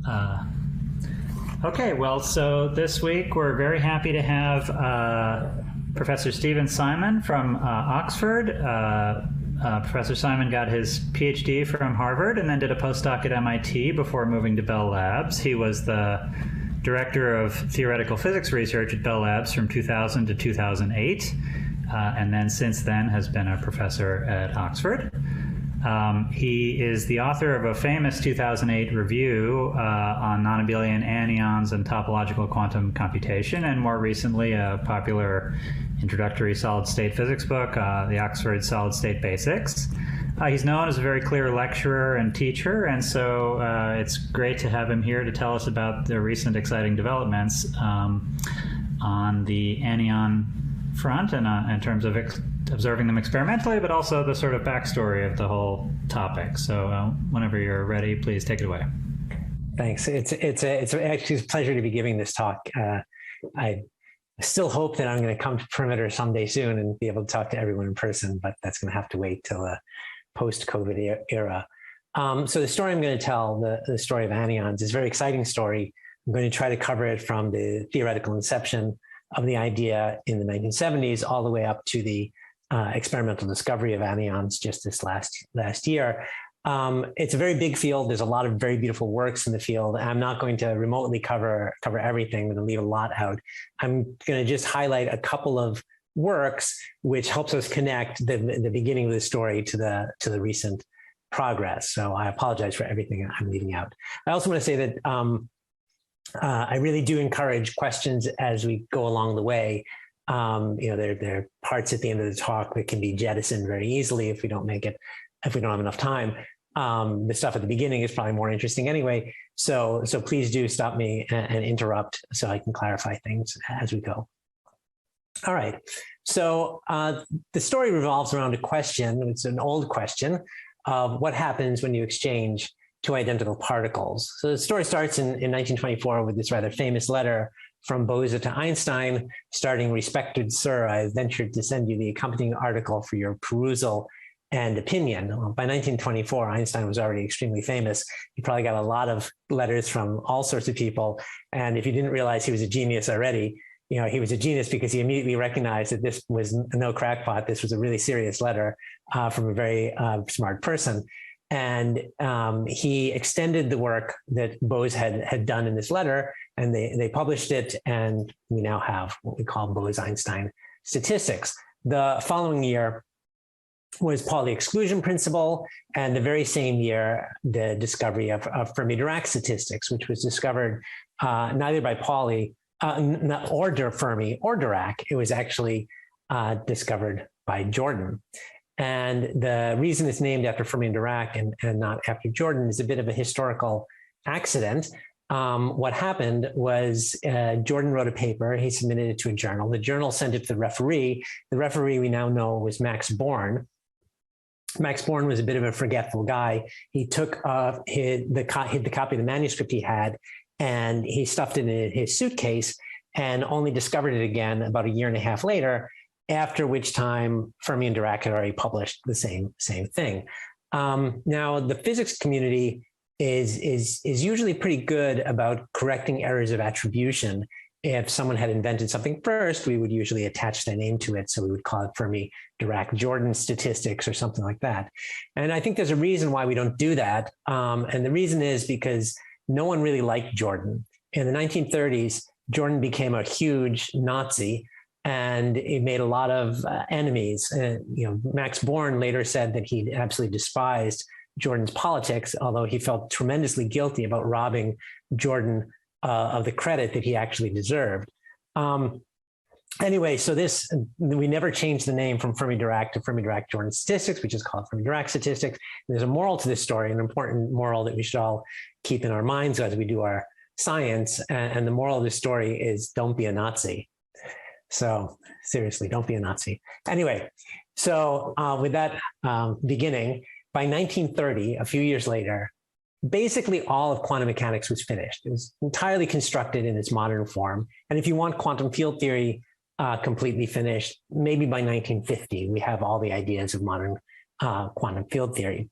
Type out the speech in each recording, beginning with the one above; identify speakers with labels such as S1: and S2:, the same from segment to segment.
S1: Uh, okay, well, so this week we're very happy to have Professor Stephen Simon from Oxford. Professor Simon got his PhD from Harvard and then did a postdoc at MIT before moving to Bell Labs. He was the director of theoretical physics research at Bell Labs from 2000 to 2008, and then since then has been a professor at Oxford. He is the author of a famous 2008 review on non-abelian anyons and topological quantum computation, and more recently a popular introductory solid-state physics book, the Oxford Solid-State Basics. He's known as a very clear lecturer and teacher, and so it's great to have him here to tell us about the recent exciting developments on the anyon front and in terms of observing them experimentally, but also the sort of backstory of the whole topic. So whenever you're ready, please take it away.
S2: Thanks. It's actually a pleasure to be giving this talk. I still hope that I'm going to come to Perimeter someday soon and be able to talk to everyone in person, but that's going to have to wait till the post-COVID era. So the story I'm going to tell, the story of anyons, is a very exciting story. I'm going to try to cover it from the theoretical inception of the idea in the 1970s all the way up to the experimental discovery of anyons just this last year. It's a very big field. There's a lot of very beautiful works in the field. I'm not going to remotely cover everything. I'm going to leave a lot out. I'm going to just highlight a couple of works which helps us connect the beginning of the story to the recent progress. So I apologize for everything I'm leaving out. I also want to say that I really do encourage questions as we go along the way. There are parts at the end of the talk that can be jettisoned very easily if we don't have enough time. The stuff at the beginning is probably more interesting anyway. So please do stop me and interrupt so I can clarify things as we go. All right. So the story revolves around a question. It's an old question of what happens when you exchange two identical particles. So the story starts in 1924 with this rather famous letter from Bose to Einstein, starting, "Respected sir, I ventured to send you the accompanying article for your perusal and opinion." Well, by 1924, Einstein was already extremely famous. He probably got a lot of letters from all sorts of people. And if you didn't realize he was a genius already, he was a genius because he immediately recognized that this was no crackpot. This was a really serious letter from a very smart person. And he extended the work that Bose had done in this letter, and they published it, and we now have what we call Bose-Einstein statistics. The following year was Pauli exclusion principle, and the very same year, the discovery of Fermi-Dirac statistics, which was discovered neither by Pauli or Fermi or Dirac. It was actually discovered by Jordan. And the reason it's named after Fermi and Dirac and not after Jordan is a bit of a historical accident. What happened was Jordan wrote a paper. He submitted it to a journal. The journal sent it to the referee. The referee we now know was Max Born. Max Born was a bit of a forgetful guy. He took the copy of the manuscript he had, and he stuffed it in his suitcase and only discovered it again about a year and a half later, after which time Fermi and Dirac had already published the same thing. Now, the physics community is usually pretty good about correcting errors of attribution. If someone had invented something first, we would usually attach their name to it. So we would call it Fermi-Dirac-Jordan statistics or something like that. And I think there's a reason why we don't do that. And the reason is because no one really liked Jordan. In the 1930s, Jordan became a huge Nazi, and it made a lot of enemies. Max Born later said that he absolutely despised Jordan's politics, although he felt tremendously guilty about robbing Jordan of the credit that he actually deserved. Anyway, so we never changed the name from Fermi-Dirac to Fermi-Dirac-Jordan statistics. We just call it Fermi-Dirac statistics. There's a moral to this story, an important moral that we should all keep in our minds as we do our science. And the moral of this story is don't be a Nazi. So seriously, don't be a Nazi. Anyway, so with that beginning, by 1930, a few years later, basically all of quantum mechanics was finished. It was entirely constructed in its modern form. And if you want quantum field theory completely finished, maybe by 1950, we have all the ideas of modern quantum field theory.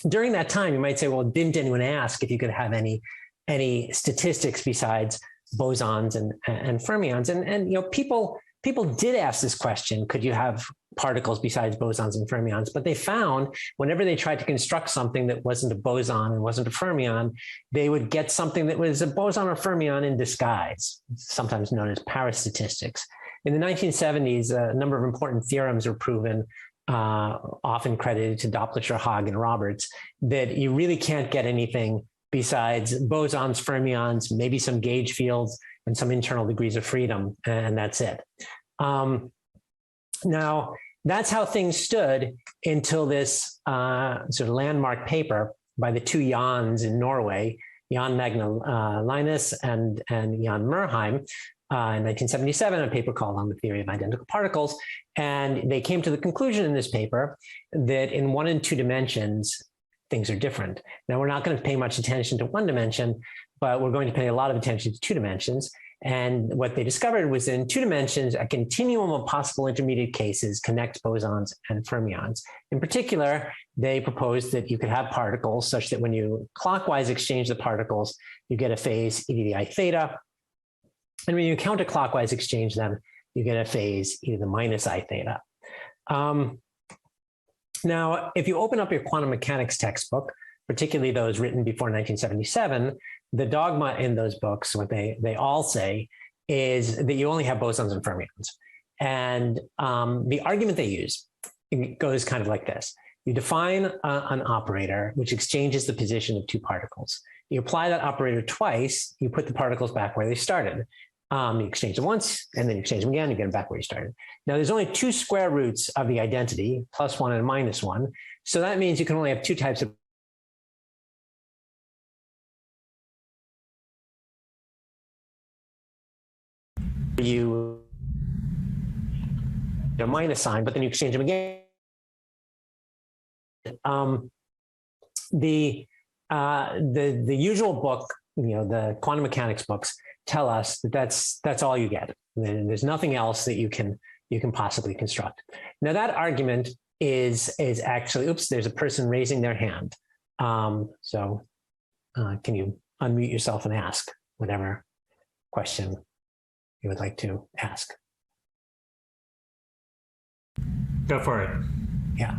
S2: During that time, you might say, well, didn't anyone ask if you could have any any statistics besides bosons and fermions. And people did ask this question, could you have particles besides bosons and fermions? But they found whenever they tried to construct something that wasn't a boson and wasn't a fermion, they would get something that was a boson or fermion in disguise, sometimes known as parastatistics. In the 1970s, a number of important theorems were proven, often credited to Doppler, Haag, and Roberts, that you really can't get anything besides bosons, fermions, maybe some gauge fields, and some internal degrees of freedom, and that's it. Now, that's how things stood until this sort of landmark paper by the two Jans in Norway, Jan Magne-Linus and Jan Murheim, in 1977, a paper called On the Theory of Identical Particles. And they came to the conclusion in this paper that in 1 and 2 dimensions, things are different. Now, we're not going to pay much attention to 1 dimension, but we're going to pay a lot of attention to 2 dimensions. And what they discovered was in 2 dimensions, a continuum of possible intermediate cases connects bosons and fermions. In particular, they proposed that you could have particles such that when you clockwise exchange the particles, you get a phase e to the I theta. And when you counterclockwise exchange them, you get a phase e to the minus I theta. Now, if you open up your quantum mechanics textbook, particularly those written before 1977, the dogma in those books, what they all say, is that you only have bosons and fermions. And the argument they use, it goes kind of like this. You define an operator which exchanges the position of 2 particles. You apply that operator twice, you put the particles back where they started. You exchange them once, and then you exchange them again, you get them back where you started. Now, there's only 2 square roots of the identity, +1 and -1. So that means you can only have 2 types of you a minus sign, but then you exchange them again. The usual book, the quantum mechanics books, tell us that that's all you get. There's nothing else that you can possibly construct. Now that argument is actually, oops, there's a person raising their hand. So can you unmute yourself and ask whatever question you would like to ask?
S1: Go for it.
S2: Yeah.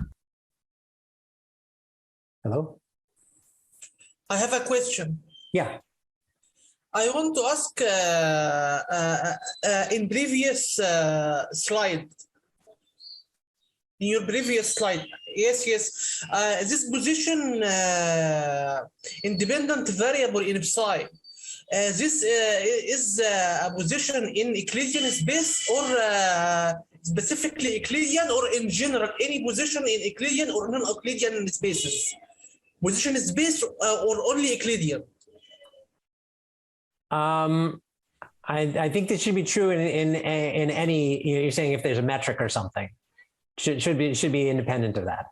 S2: Hello?
S3: I have a question.
S2: Yeah.
S3: I want to ask in previous slide, in your previous slide, yes, this position independent variable in psi, this is a position in Euclidean space or specifically Euclidean, or in general any position in Euclidean or non-Euclidean spaces? Position space or only Euclidean?
S2: I think this should be true in any, you're saying if there's a metric or something, should be independent of that.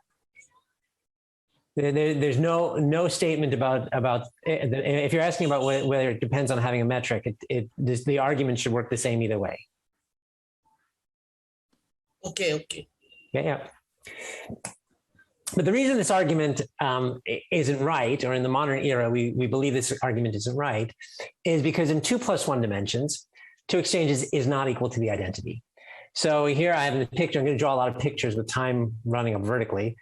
S2: There's no statement about if you're asking about whether it depends on having a metric, the argument should work the same either way.
S3: Okay.
S2: Yeah. But the reason this argument isn't right, or in the modern era, we believe this argument isn't right, is because in 2 + 1 dimensions, 2 exchanges is not equal to the identity. So here I have the picture. I'm going to draw a lot of pictures with time running up vertically.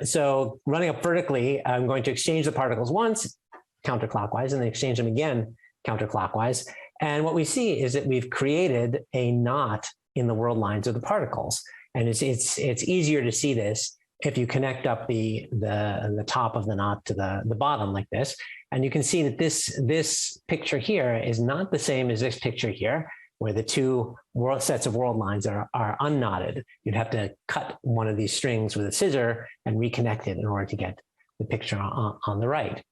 S2: So running up vertically, I'm going to exchange the particles once counterclockwise and then exchange them again counterclockwise. And what we see is that we've created a knot in the world lines of the particles. And it's easier to see this if you connect up the top of the knot to the bottom like this. And you can see that this picture here is not the same as this picture here, where the 2 sets of world lines are unknotted. You'd have to cut one of these strings with a scissor and reconnect it in order to get the picture on the right.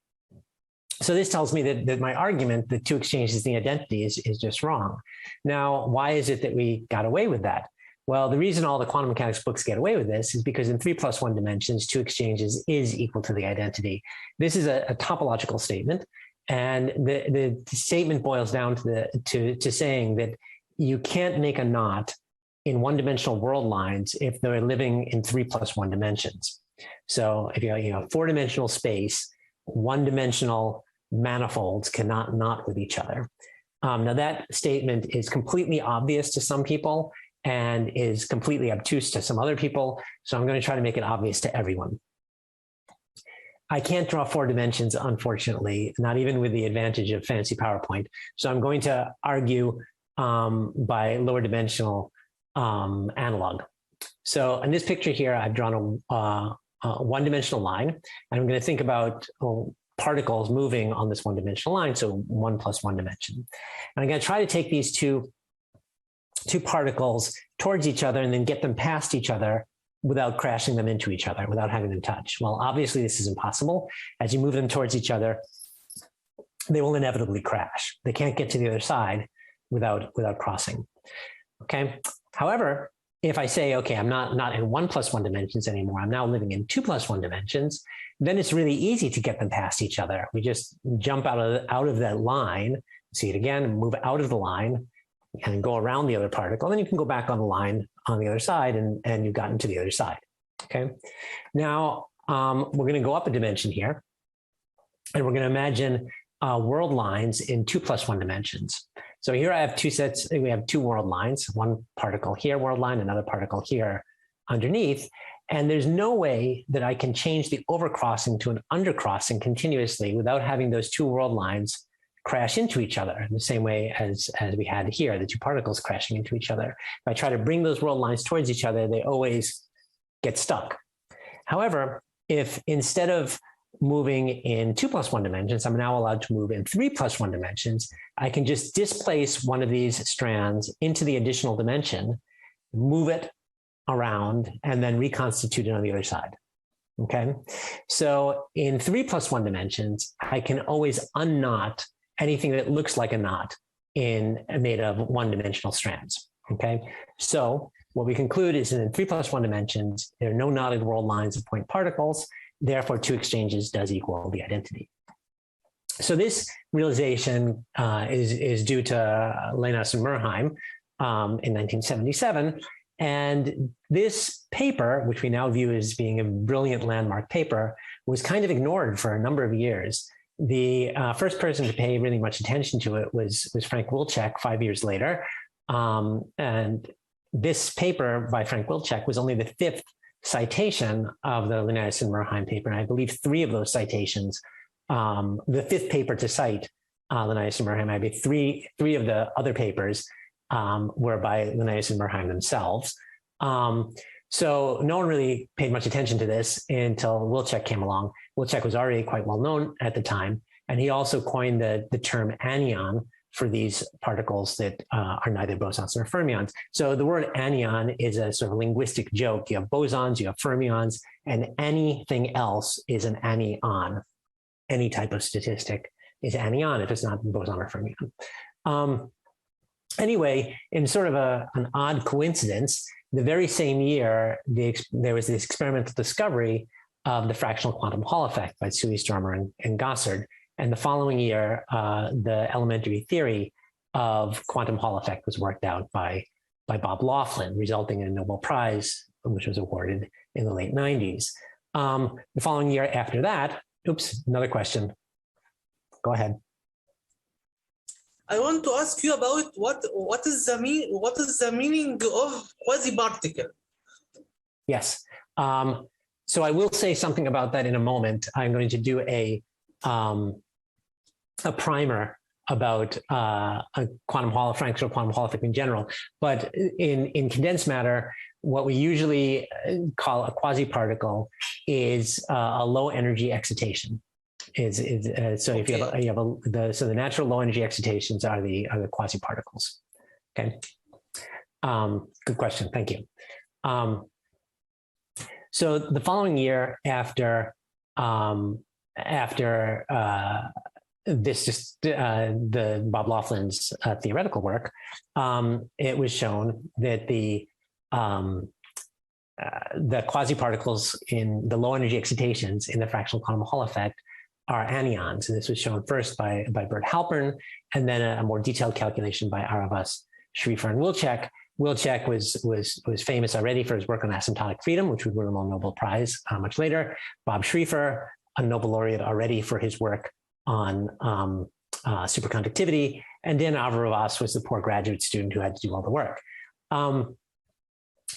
S2: So this tells me that my argument that 2 exchanges the identity is just wrong. Now, why is it that we got away with that? Well, the reason all the quantum mechanics books get away with this is because in 3 + 1 dimensions, 2 exchanges is equal to the identity. This is a topological statement. And the statement boils down to saying that you can't make a knot in 1-dimensional world lines if they're living in 3 + 1 dimensions. So if you have 4-dimensional space, 1-dimensional manifolds cannot knot with each other. Now that statement is completely obvious to some people and is completely obtuse to some other people. So I'm going to try to make it obvious to everyone. I can't draw 4 dimensions, unfortunately, not even with the advantage of fancy PowerPoint. So I'm going to argue by lower dimensional analog. So in this picture here, I've drawn a one-dimensional line, and I'm going to think about particles moving on this one-dimensional line, so 1 + 1 dimension. And I'm going to try to take these two particles towards each other and then get them past each other without crashing them into each other, without having them touch. Well, obviously this is impossible. As you move them towards each other, they will inevitably crash. They can't get to the other side without crossing. Okay. However, if I say, okay, I'm not in 1 + 1 dimensions anymore, I'm now living in 2 + 1 dimensions, then it's really easy to get them past each other. We just jump out of that line, see it again, and move out of the line and go around the other particle. Then you can go back on the line on the other side, and you've gotten to the other side. Okay. Now we're going to go up a dimension here, and we're going to imagine world lines in 2 + 1 dimensions. So here I have 2 sets. We have 2 world lines, one particle here, world line, another particle here underneath. And there's no way that I can change the overcrossing to an undercrossing continuously without having those 2 world lines crash into each other in the same way as we had here, the 2 particles crashing into each other. If I try to bring those world lines towards each other, they always get stuck. However, if instead of moving in 2 + 1 dimensions, I'm now allowed to move in 3 + 1 dimensions, I can just displace one of these strands into the additional dimension, move it around, and then reconstitute it on the other side. Okay. So in 3 + 1 dimensions, I can always unknot anything that looks like a knot made of one-dimensional strands. Okay. So what we conclude is that in 3 + 1 dimensions, there are no knotted world lines of point particles. Therefore, 2 exchanges does equal the identity. So this realization is due to Linnaeus and Murnheim in 1977. And this paper, which we now view as being a brilliant landmark paper, was kind of ignored for a number of years. The first person to pay really much attention to it was Frank Wilczek 5 years later. And this paper by Frank Wilczek was only the 5th citation of the Linnaeus and Murnheim paper. And I believe 3 of those citations, the 5th paper to cite Linnaeus and Murnheim, I believe three of the other papers were by Linnaeus and Murnheim themselves. So no one really paid much attention to this until Wilczek came along. Wilczek was already quite well known at the time, and he also coined the term anion for these particles that are neither bosons nor fermions. So the word anion is a sort of linguistic joke. You have bosons, you have fermions, and anything else is an anion. Any type of statistic is anion if it's not boson or fermion. Anyway, in sort of an odd coincidence, the very same year, there was this experimental discovery of the fractional quantum Hall effect by Suey-Stormer and Gossard. And the following year, the elementary theory of quantum Hall effect was worked out by Bob Laughlin, resulting in a Nobel Prize, which was awarded in the late 90s. The following year after that, another question. Go ahead.
S3: I want to ask you about what is the meaning of quasi-particle?
S2: Yes. So I will say something about that in a moment. I'm going to do a primer about a quantum Hall effect or quantum Hall effect in general. But in condensed matter, what we usually call a quasi-particle is a low energy excitation. So if you have so the natural low energy excitations are the quasi-particles. Okay. Good question. Thank you. So the following year after the Bob Laughlin's theoretical work, it was shown that the quasi-particles in the low energy excitations in the fractional quantum Hall effect are anions. And this was shown first by Bert Halpern, and then a more detailed calculation by Aravas, Schrieffer, and Wilczek. Wilczek was famous already for his work on asymptotic freedom, which would win him a Nobel Prize much later. Bob Schrieffer, a Nobel laureate already for his work on superconductivity, and Dan Averovas was the poor graduate student who had to do all the work.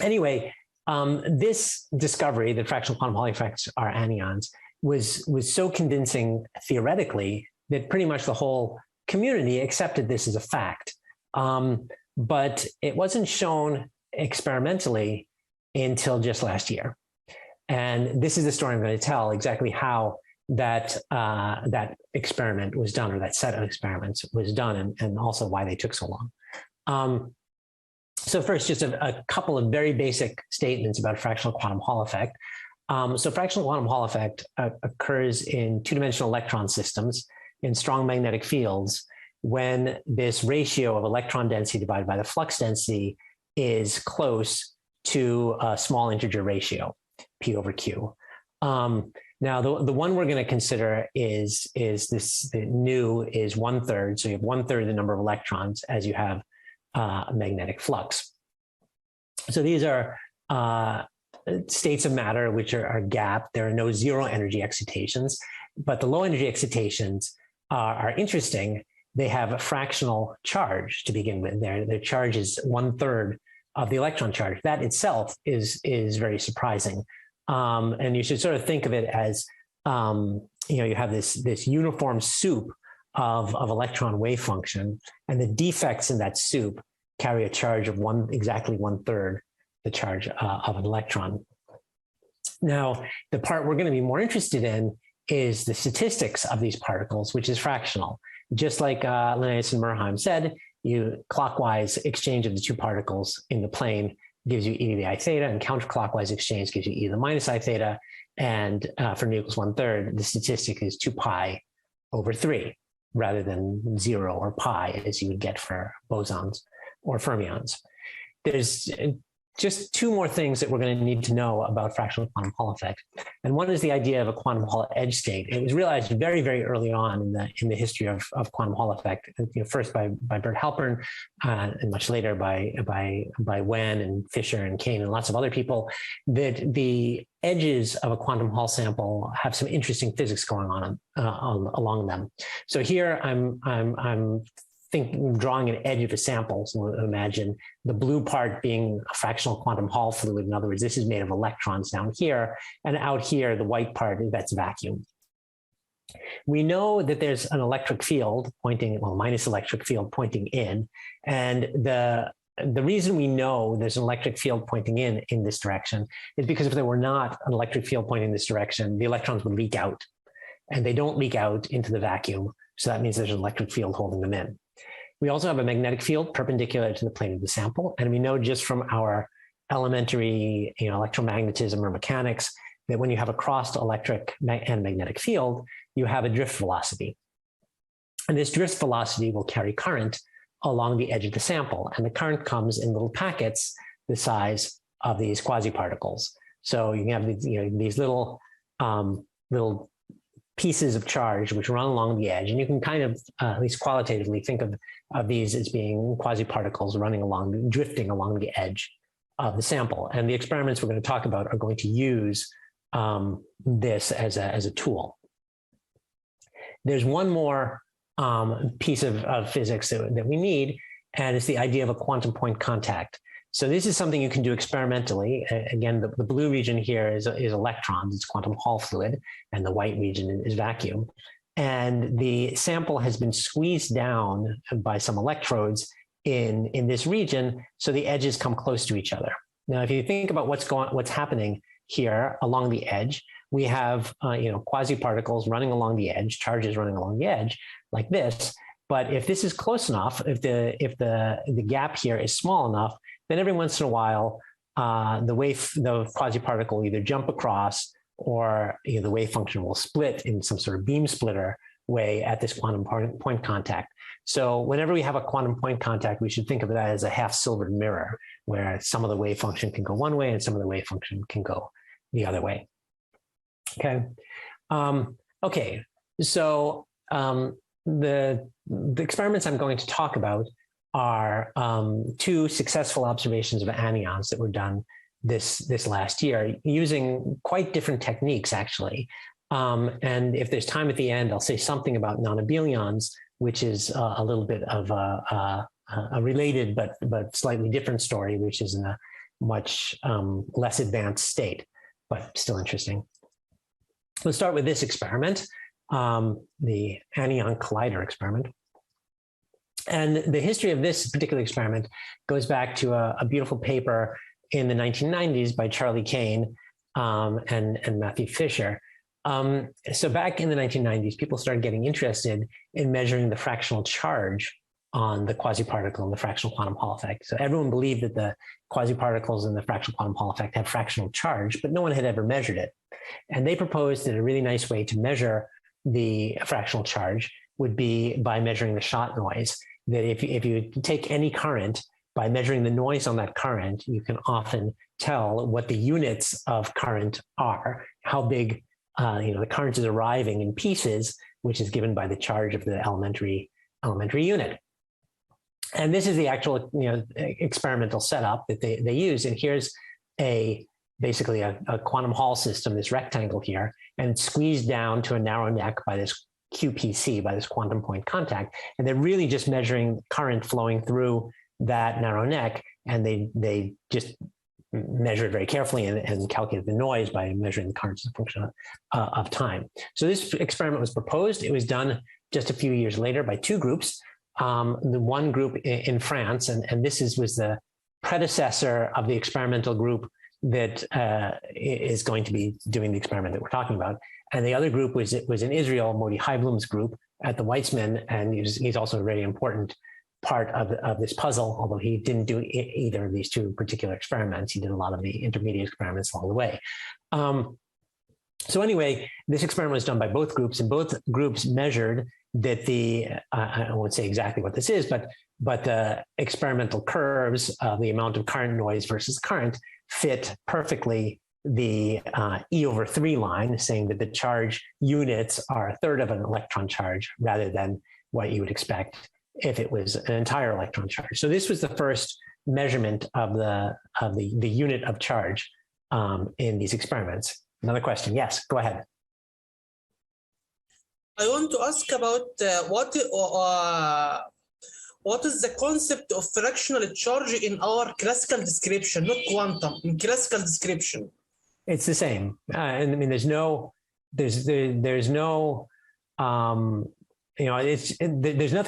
S2: Anyway, this discovery that fractional quantum Hall effects are anyons was so convincing theoretically that pretty much the whole community accepted this as a fact. But it wasn't shown experimentally until just last year. And this is the story I'm going to tell, exactly how that experiment was done, or that set of experiments was done, and also why they took so long. So first, just a couple of very basic statements about fractional quantum Hall effect. So fractional quantum Hall effect occurs in two-dimensional electron systems in strong magnetic fields when this ratio of electron density divided by the flux density is close to a small integer ratio, P over Q. Now, the one we're going to consider is this, the nu is 1/3. So you have 1/3 the number of electrons as you have magnetic flux. So these are states of matter which are gapped. There are no zero energy excitations, but the low energy excitations are interesting. They have a fractional charge to begin with. Their charge is 1/3 of the electron charge. That itself is very surprising. And you should sort of think of it as, you have this uniform soup of electron wave function, and the defects in that soup carry a charge of exactly 1/3 the charge of an electron. Now, the part we're going to be more interested in is the statistics of these particles, which is fractional. Just like Linnaeus and Merheim said, clockwise exchange of the two particles in the plane gives you e to the I theta, and counterclockwise exchange gives you e to the minus I theta. And for nu equals 1/3, the statistic is 2 pi over 3, rather than 0 or pi as you would get for bosons or fermions. There's just two more things that we're going to need to know about fractional quantum Hall effect. And one is the idea of a quantum Hall edge state. It was realized very, very early on in the history of quantum Hall effect, first by Bert Halpern, and much later by Wen and Fisher and Kane and lots of other people, that the edges of a quantum Hall sample have some interesting physics going on along them. So here I'm drawing an edge of a sample. So imagine the blue part being a fractional quantum Hall fluid. In other words, this is made of electrons down here, and out here, the white part, that's vacuum. We know that there's an electric field minus electric field pointing in, and the reason we know there's an electric field pointing in this direction is because if there were not an electric field pointing in this direction, the electrons would leak out, and they don't leak out into the vacuum. So that means there's an electric field holding them in. We also have a magnetic field perpendicular to the plane of the sample. And we know just from our elementary electromagnetism or mechanics that when you have a crossed electric and magnetic field, you have a drift velocity. And this drift velocity will carry current along the edge of the sample. And the current comes in little packets the size of these quasi-particles. So you can have these little pieces of charge which run along the edge, and you can kind of, at least qualitatively, think of these as being quasi-particles drifting along the edge of the sample. And the experiments we're going to talk about are going to use this as a tool. There's one more piece of physics that we need, and it's the idea of a quantum point contact. So this is something you can do experimentally. Again, the blue region here is electrons, it's quantum Hall fluid, and the white region is vacuum. And the sample has been squeezed down by some electrodes in this region, so the edges come close to each other. Now, if you think about what's happening here along the edge, we have quasi-particles running along the edge, charges running along the edge like this. But if this is close enough, if the gap here is small enough, then every once in a while, the quasi-particle will either jump across, or the wave function will split in some sort of beam splitter way at this quantum point contact. So whenever we have a quantum point contact, we should think of that as a half-silvered mirror, where some of the wave function can go one way and some of the wave function can go the other way. Okay. So the experiments I'm going to talk about are two successful observations of anyons that were done this last year using quite different techniques, actually. And if there's time at the end, I'll say something about non-abelions, which is a little bit of a related but slightly different story, which is in a much less advanced state, but still interesting. Let's start with this experiment, the anion collider experiment. And the history of this particular experiment goes back to a beautiful paper in the 1990s by Charlie Kane and Matthew Fisher. So back in the 1990s, people started getting interested in measuring the fractional charge on the quasi-particle and the fractional quantum Hall effect. So everyone believed that the quasi-particles and the fractional quantum Hall effect have fractional charge, but no one had ever measured it. And they proposed that a really nice way to measure the fractional charge would be by measuring the shot noise. That if you take any current, by measuring the noise on that current, you can often tell what the units of current are, how big the current is arriving in pieces, which is given by the charge of the elementary unit. And this is the actual experimental setup that they use. And here's basically a quantum Hall system, this rectangle here, and it's squeezed down to a narrow neck by this QPC, by this quantum point contact. And they're really just measuring current flowing through that narrow neck. And they just measure it very carefully and calculate the noise by measuring the current as a function of time. So this experiment was proposed. It was done just a few years later by two groups. The one group in France, and this was the predecessor of the experimental group that is going to be doing the experiment that we're talking about. And the other group was in Israel, Modi Heibloom's group at the Weizmann, and he's also a very important part of this puzzle, although he didn't do either of these two particular experiments. He did a lot of the intermediate experiments along the way. So anyway, this experiment was done by both groups, and both groups measured that I won't say exactly what this is, but the experimental curves of the amount of current noise versus current fit perfectly the E/3 line, saying that the charge units are a third of an electron charge rather than what you would expect if it was an entire electron charge. So this was the first measurement of the unit of charge in these experiments. Another question? Yes, go ahead.
S3: I want to ask about what is the concept of fractional charge in our classical description, not quantum, in classical description?
S2: It's the same. And I mean, there's no, there's nothing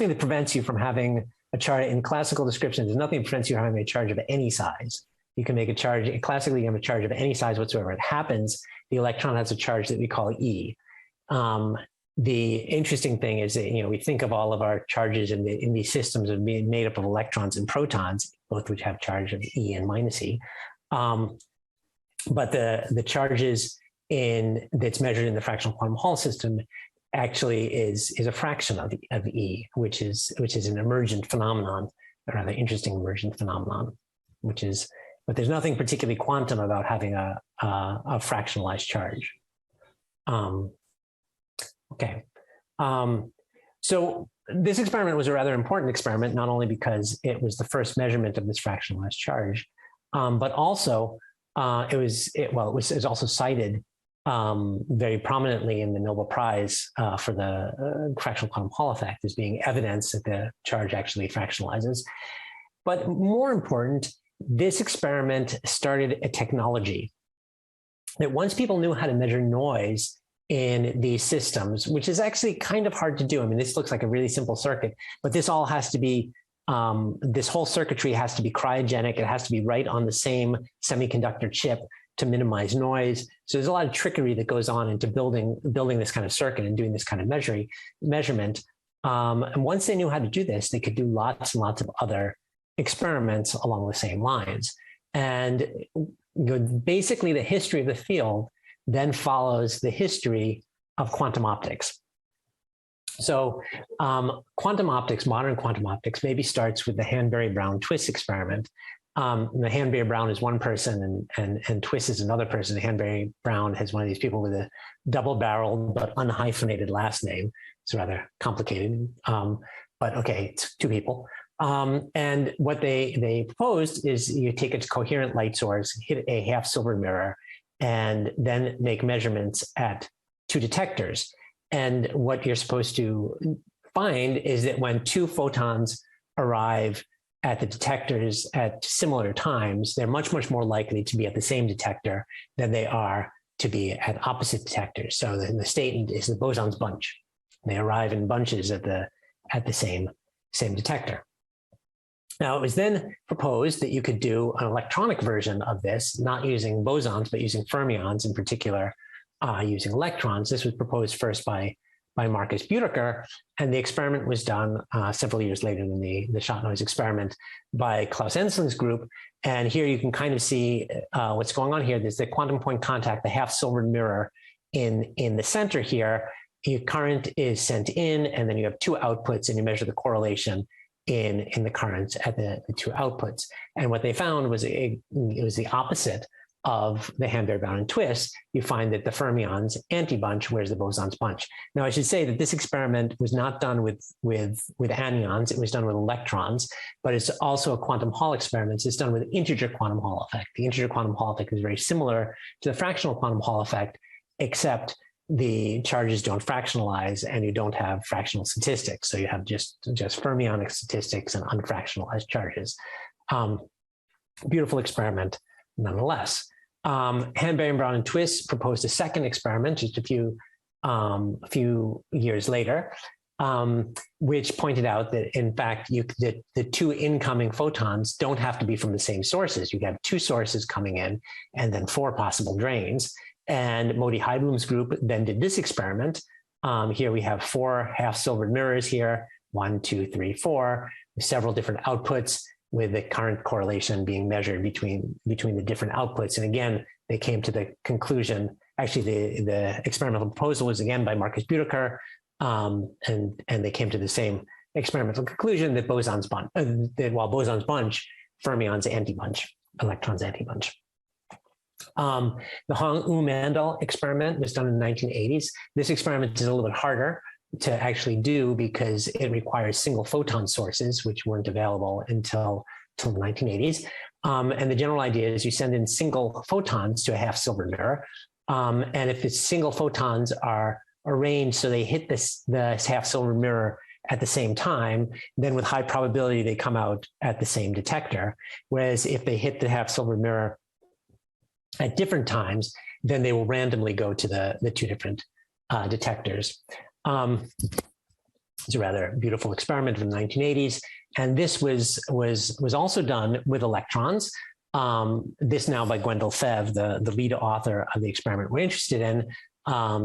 S2: that prevents you from having a charge in classical description. There's nothing that prevents you from having a charge of any size. You can make a charge, classically you have a charge of any size whatsoever. It happens, the electron has a charge that we call E. The interesting thing is that, we think of all of our charges in these systems as being made up of electrons and protons, both which have charge of E and minus E. But the charges that's measured in the fractional quantum Hall system actually is a fraction of E, which is an emergent phenomenon, a rather interesting emergent phenomenon, but there's nothing particularly quantum about having a fractionalized charge. Okay. So this experiment was a rather important experiment, not only because it was the first measurement of this fractionalized charge, but also it was also cited very prominently in the Nobel Prize for the fractional quantum Hall effect as being evidence that the charge actually fractionalizes. But more important, this experiment started a technology that once people knew how to measure noise in these systems, which is actually kind of hard to do. I mean, this looks like a really simple circuit, but this all has to be, this whole circuitry has to be cryogenic. It has to be right on the same semiconductor chip to minimize noise. So there's a lot of trickery that goes on into building this kind of circuit and doing this kind of measurement. And once they knew how to do this, they could do lots and lots of other experiments along the same lines. And basically the history of the field then follows the history of quantum optics. So quantum optics, modern quantum optics, maybe starts with the Hanbury-Brown Twiss experiment. The Hanbury-Brown is one person and Twiss is another person. Hanbury-Brown has one of these people with a double-barreled but unhyphenated last name. It's rather complicated, but okay, it's two people. And what they proposed is you take a coherent light source, hit a half silver mirror, and then make measurements at two detectors. And what you're supposed to find is that when two photons arrive at the detectors at similar times, they're much, much more likely to be at the same detector than they are to be at opposite detectors. So the state is the boson's bunch. They arrive in bunches at the same detector. Now, it was then proposed that you could do an electronic version of this, not using bosons, but using fermions, in particular, using electrons. This was proposed first by Marcus Buedeker, and the experiment was done several years later than the shot noise experiment by Klaus Ensling's group. And here you can kind of see what's going on here. There's the quantum point contact, the half-silvered mirror in the center here. Your current is sent in, and then you have two outputs, and you measure the correlation in the currents at the two outputs. And what they found was it was the opposite of the Hanbury-Brown and twist. You find that the fermions antibunch, whereas the bosons bunch. Now, I should say that this experiment was not done with anyons. It was done with electrons, but it's also a quantum Hall experiment. It's done with integer quantum Hall effect. The integer quantum Hall effect is very similar to the fractional quantum Hall effect, except the charges don't fractionalize and you don't have fractional statistics. So you have just fermionic statistics and unfractionalized charges. Beautiful experiment nonetheless. Hanbury, Brown, and Twist proposed a second experiment just a few years later, which pointed out that in fact the two incoming photons don't have to be from the same sources. You have two sources coming in and then four possible drains. And Modi Heibloom's group then did this experiment. Here we have four half-silvered mirrors here, 1, 2, 3, 4, with several different outputs with the current correlation being measured between the different outputs. And again, they came to the conclusion, actually the experimental proposal was again by Marcus Buedeker, and they came to the same experimental conclusion that bosons bunch, that while bosons bunch, fermions antibunch, electrons antibunch. The Hong-U-Mandel experiment was done in the 1980s. This experiment is a little bit harder to actually do because it requires single photon sources, which weren't available until the 1980s. And the general idea is you send in single photons to a half-silver mirror. And if the single photons are arranged so they hit the half-silver mirror at the same time, then with high probability they come out at the same detector. Whereas if they hit the half-silver mirror at different times, then they will randomly go to the two different detectors. It's a rather beautiful experiment from the 1980s. And this was also done with electrons. This now by Gwendal Fev, the lead author of the experiment we're interested in a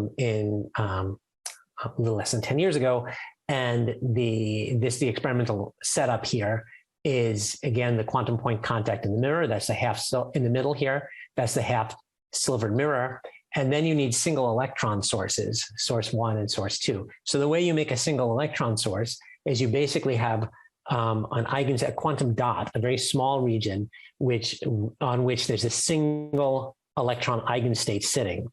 S2: little less than 10 years ago. And the experimental setup here is, again, the quantum point contact in the mirror. That's the half in the middle here. That's the half silvered mirror. And then you need single electron sources, source 1 and source 2. So the way you make a single electron source is you basically have a quantum dot, a very small region, on which there's a single electron eigenstate sitting.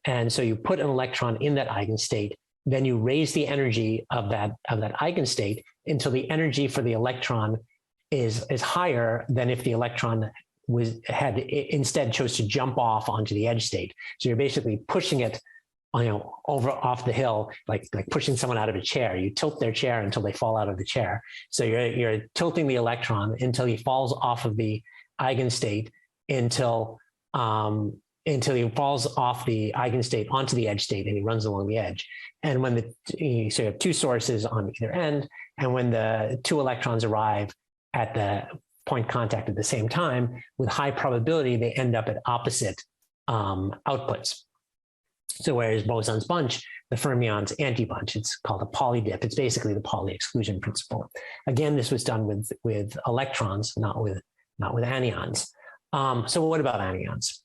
S2: And so you put an electron in that eigenstate, then you raise the energy of that eigenstate until the energy for the electron is higher than if the electron had instead chose to jump off onto the edge state. So you're basically pushing it, off the hill, like pushing someone out of a chair. You tilt their chair until they fall out of the chair. So you're tilting the electron until he falls off of the eigenstate until he falls off the eigenstate onto the edge state and he runs along the edge. And when so you have two sources on either end, and when the two electrons arrive at the point contact at the same time, with high probability, they end up at opposite outputs. So whereas bosons bunch, the fermions anti-bunch, it's called a polydip. It's basically the Pauli exclusion principle. Again, this was done with electrons, not with anyons. So what about anyons?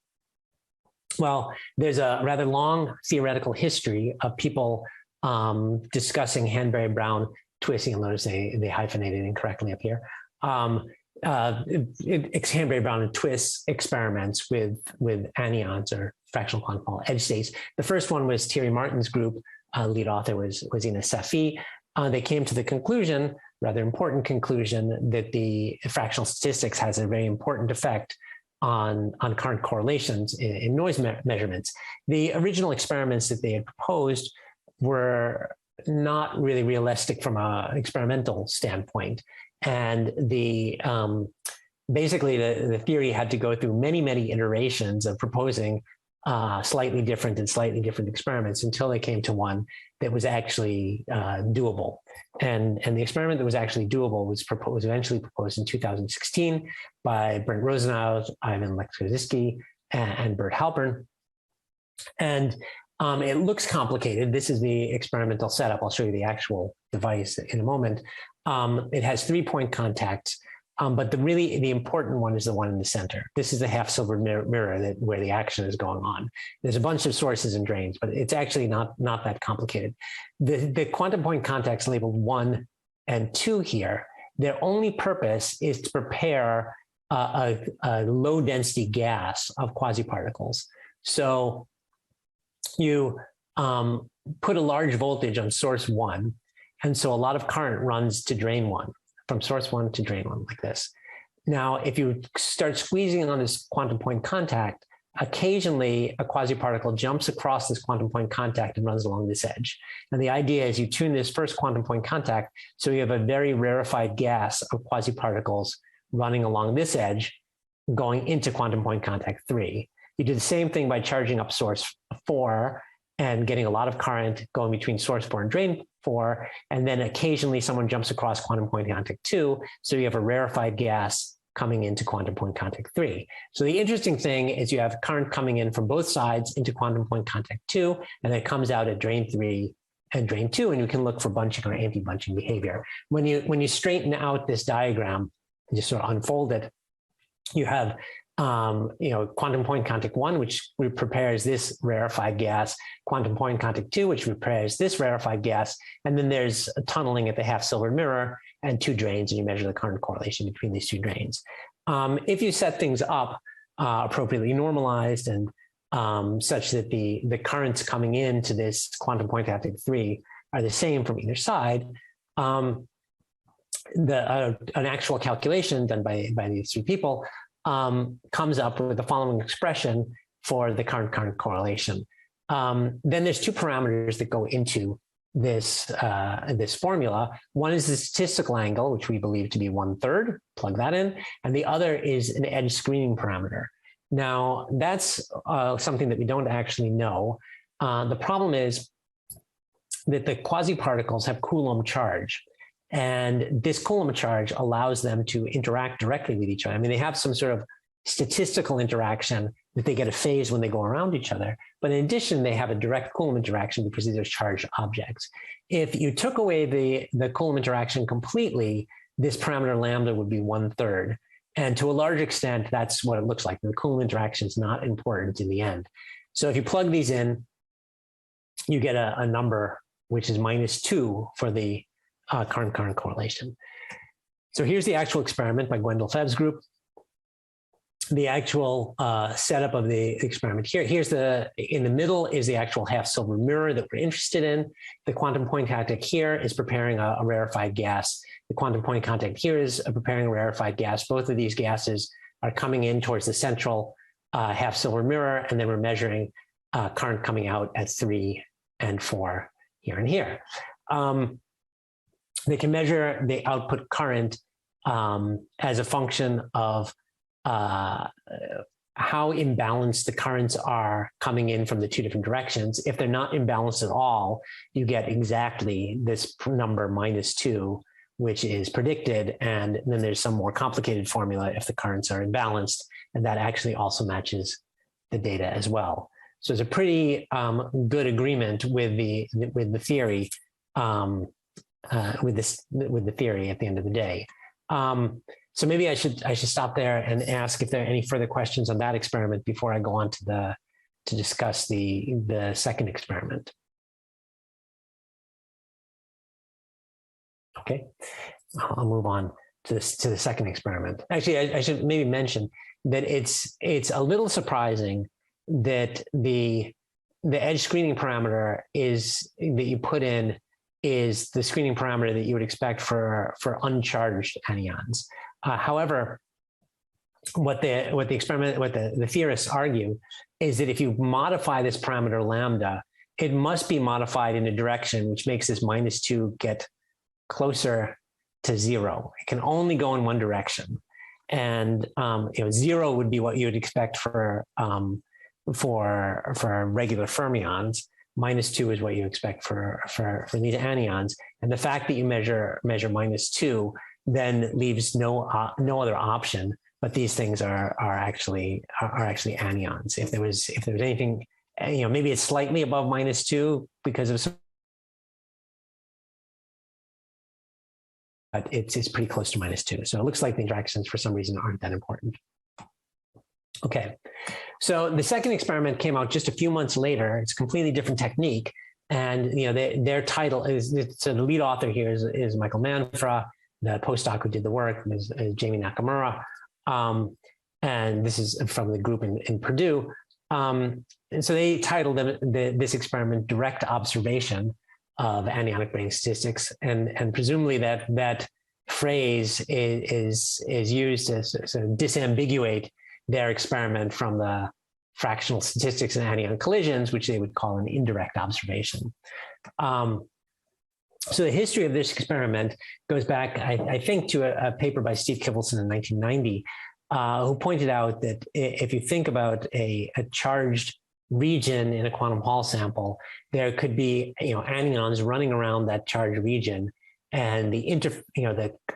S2: Well, there's a rather long theoretical history of people discussing Hanbury-Brown twisting. You'll notice they hyphenated incorrectly up here. Hanbury-Brown and twist experiments with anyons or fractional quantum Hall edge states. The first one was Thierry Martin's group. Lead author was Ina Safi. They came to the conclusion, rather important conclusion, that the fractional statistics has a very important effect on current correlations in noise measurements. The original experiments that they had proposed were not really realistic from an experimental standpoint. And basically the theory had to go through many iterations of proposing slightly different experiments until they came to one that was actually doable. And the experiment that was actually doable was eventually proposed in 2016 by Brent Rosenau, Ivan Lekrzewski, and Bert Halpern. And it looks complicated. This is the experimental setup. I'll show you the actual device in a moment. It has 3-point contacts. But the important one is the one in the center. This is the half-silver mirror where the action is going on. There's a bunch of sources and drains, but it's actually not that complicated. The quantum point contacts labeled 1 and 2 here, their only purpose is to prepare a low-density gas of quasiparticles. So you put a large voltage on source 1, and so a lot of current runs to drain 1. From source 1 to drain 1 like this. Now, if you start squeezing on this quantum point contact, occasionally a quasiparticle jumps across this quantum point contact and runs along this edge. And the idea is you tune this first quantum point contact so you have a very rarefied gas of quasiparticles running along this edge going into quantum point contact 3. You do the same thing by charging up source 4 and getting a lot of current going between source 4 and drain 4, and then occasionally someone jumps across quantum point contact 2, so you have a rarefied gas coming into quantum point contact 3. So the interesting thing is you have current coming in from both sides into quantum point contact 2, and it comes out at drain 3 and drain 2, and you can look for bunching or anti-bunching behavior. When you straighten out this diagram, and just sort of unfold it, you have quantum point contact 1, which prepares this rarefied gas, quantum point contact 2, which prepares this rarefied gas, and then there's a tunneling at the half-silver mirror and 2 drains, and you measure the current correlation between these 2 drains. If you set things up appropriately normalized and such that the currents coming into this quantum point contact 3 are the same from either side, an actual calculation done by these 3 people comes up with the following expression for the current correlation. Then there's 2 parameters that go into this formula. One is the statistical angle, which we believe to be 1/3, plug that in, and the other is an edge screening parameter. Now, that's something that we don't actually know. The problem is that the quasiparticles have Coulomb charge. And this Coulomb charge allows them to interact directly with each other. I mean, they have some sort of statistical interaction that they get a phase when they go around each other. But in addition, they have a direct Coulomb interaction because these are charged objects. If you took away the Coulomb interaction completely, this parameter lambda would be 1/3. And to a large extent, that's what it looks like. The Coulomb interaction is not important in the end. So if you plug these in, you get a number which is -2 for the current correlation. So here's the actual experiment by Gwendal Febb's group. The actual setup of the experiment here. In the middle is the actual half-silver mirror that we're interested in. The quantum point contact here is preparing a rarefied gas. The quantum point contact here is preparing a rarefied gas. Both of these gases are coming in towards the central half-silver mirror, and then we're measuring current coming out at 3 and 4 here and here. They can measure the output current as a function of how imbalanced the currents are coming in from the 2 different directions. If they're not imbalanced at all, you get exactly this number -2, which is predicted. And then there's some more complicated formula if the currents are imbalanced, and that actually also matches the data as well. So it's a pretty good agreement with the theory. With the theory at the end of the day. So maybe I should stop there and ask if there are any further questions on that experiment before I go on to discuss the second experiment. Okay, I'll move on to the second experiment. Actually, I should maybe mention that it's a little surprising that the edge screening parameter that you put in is the screening parameter that you would expect for uncharged anions. However, what the theorists argue is that if you modify this parameter lambda, it must be modified in a direction which makes this -2 get closer to 0. It can only go in one direction, and 0 would be what you would expect for regular fermions. -2 is what you expect for these anyons, and the fact that you measure -2 then leaves no other option. But these things are actually anyons. If there was anything, maybe it's slightly above -2 because of some, but it's pretty close to -2. So it looks like the interactions for some reason aren't that important. Okay, so the second experiment came out just a few months later. It's a completely different technique, and their title is, so the lead author here is Michael Manfra. The postdoc who did the work is Jamie Nakamura. And this is from the group in Purdue. And so they titled this experiment "Direct Observation of Anionic Brane Statistics," and presumably that phrase is used to sort of disambiguate their experiment from the fractional statistics and anion collisions, which they would call an indirect observation. So the history of this experiment goes back, I think, to a paper by Steve Kivelson in 1990, who pointed out that if you think about a charged region in a quantum Hall sample, there could be anions running around that charged region, and the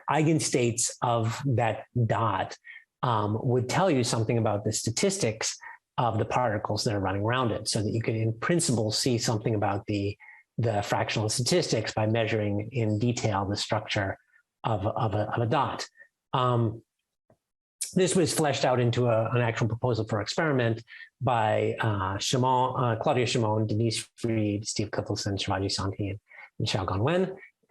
S2: eigenstates of that dot would tell you something about the statistics of the particles that are running around it, so that you could, in principle, see something about the fractional statistics by measuring in detail the structure of a dot. This was fleshed out into an actual proposal for experiment by Claudia Shimon, Denise Fried, Steve Kivelson, Shivaji Santi, and Xiaogan Wen,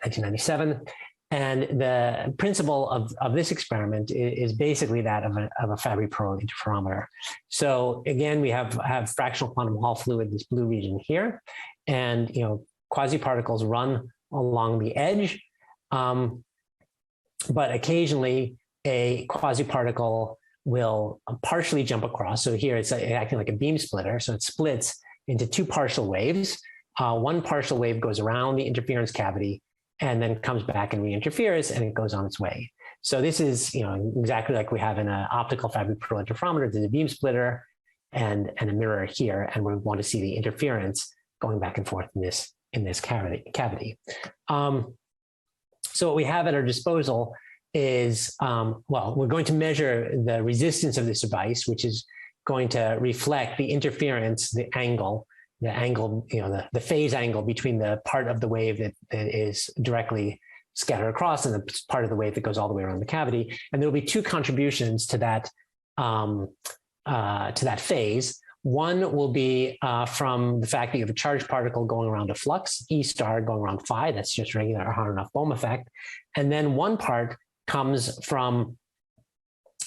S2: 1997. And the principle of this experiment is basically that of a Fabry-Perot interferometer. So again, we have fractional quantum Hall fluid, this blue region here, and quasi-particles run along the edge, but occasionally a quasi-particle will partially jump across. So here it's acting like a beam splitter. So it splits into two partial waves. One partial wave goes around the interference cavity and then comes back and re-interferes, and it goes on its way. So this is exactly like we have in an optical Fabry-Perot interferometer. There's a beam splitter and a mirror here, and we want to see the interference going back and forth in this cavity. So what we have at our disposal is, we're going to measure the resistance of this device, which is going to reflect the interference, the angle, the phase angle between the part of the wave that is directly scattered across and the part of the wave that goes all the way around the cavity. And there will be two contributions to that phase. One will be from the fact that you have a charged particle going around a flux, E star going around phi. That's just regular Aharonov-Bohm effect. And then one part comes from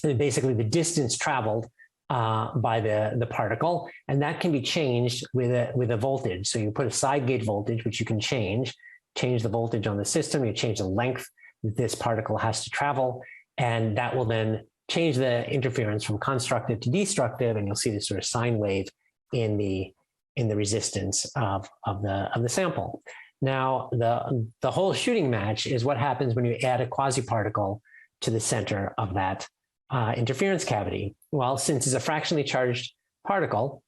S2: basically the distance traveled by the particle, and that can be changed with a voltage. So you put a side gate voltage, which you can change the voltage on the system. You change the length that this particle has to travel, and that will then change the interference from constructive to destructive, and you'll see this sort of sine wave in the resistance of the sample. Now, the whole shooting match is what happens when you add a quasi-particle to the center of that interference cavity. Well, since it's a fractionally charged particle,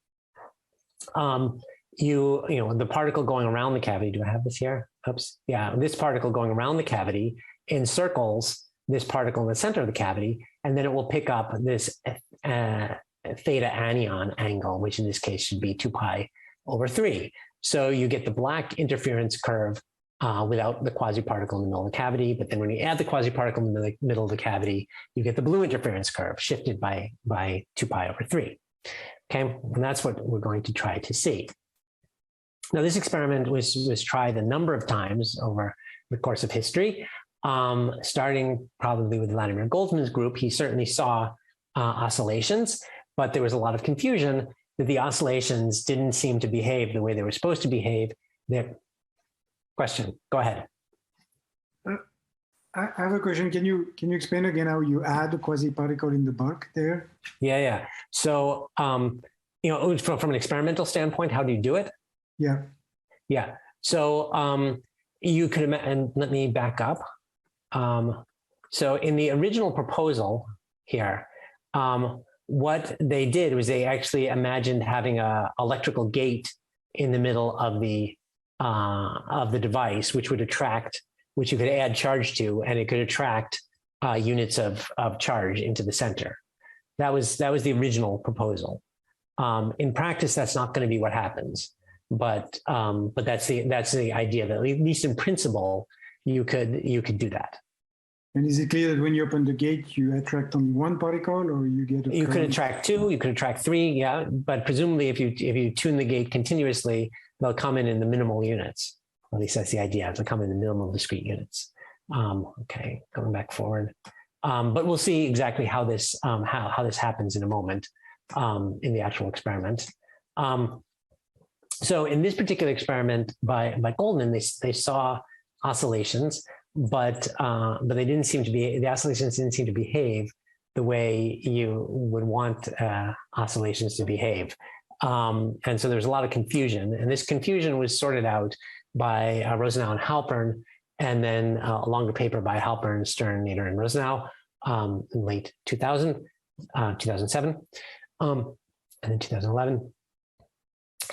S2: the particle going around the cavity, do I have this here? Oops. Yeah, this particle going around the cavity encircles this particle in the center of the cavity, and then it will pick up this theta anion angle, which in this case should be 2 pi over 3. So you get the black interference curve without the quasi-particle in the middle of the cavity, but then when you add the quasi-particle in the middle of the cavity, you get the blue interference curve shifted by 2 pi over 3. Okay, and that's what we're going to try to see. Now, this experiment was tried a number of times over the course of history, starting probably with Vladimir Goldman's group. He certainly saw oscillations, but there was a lot of confusion that the oscillations didn't seem to behave the way they were supposed to behave. Question, go ahead.
S4: I have a question. Can you explain again how you add a quasi-particle in the bulk there?
S2: Yeah. So, from an experimental standpoint, how do you do it?
S4: Yeah.
S2: Yeah. So you could, and let me back up. So in the original proposal here, what they did was they actually imagined having a electrical gate in the middle of the device, which you could add charge to, and it could attract units of charge into the center. That was the original proposal. In practice, that's not going to be what happens, but that's the idea that at least in principle, you could do that.
S4: And is it clear that when you open the gate, you attract only one particle, or you get
S2: You could attract two, you could attract three, yeah. But presumably, if you tune the gate continuously, they'll come in the minimal units. At least that's the idea. They'll come in the minimal discrete units. Okay, going back forward. But we'll see exactly how this happens in a moment in the actual experiment. So in this particular experiment by Goldman, they saw oscillations, but the oscillations didn't seem to behave the way you would want oscillations to behave. And so there's a lot of confusion, and this confusion was sorted out by Rosenau and Halpern, and then a longer paper by Halpern, Stern, Nader, and Rosenau in late 2000, 2007, and then 2011.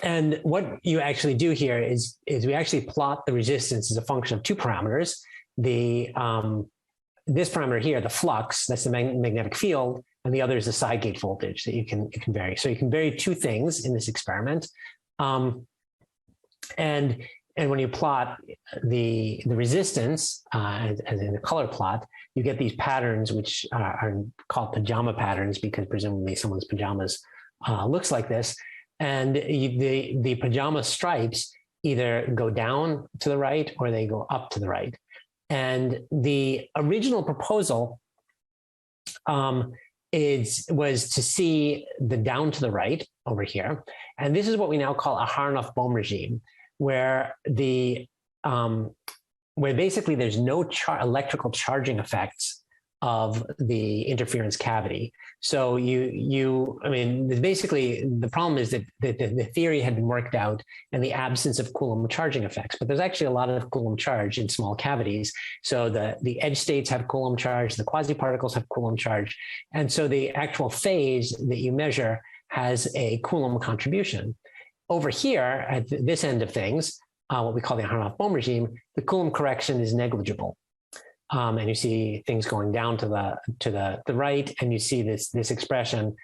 S2: And what you actually do here is we actually plot the resistance as a function of two parameters. This parameter here, the flux, that's the magnetic field, and the other is the side gate voltage that you can vary. So you can vary two things in this experiment. And when you plot the resistance, as in the color plot, you get these patterns, which are called pajama patterns, because presumably someone's pajamas looks like this. And the pajama stripes either go down to the right or they go up to the right. And the original proposal was to see the down to the right over here. And this is what we now call a Harnoff-Bohm regime, where where basically there's no electrical charging effects of the interference cavity. So basically the problem is that the theory had been worked out in the absence of Coulomb charging effects, but there's actually a lot of Coulomb charge in small cavities. So the edge states have Coulomb charge, the quasi-particles have Coulomb charge. And so the actual phase that you measure has a Coulomb contribution. Over here, at this end of things, what we call the Harnoff-Bohm regime, the Coulomb correction is negligible. And you see things going down to the right, and you see this expression,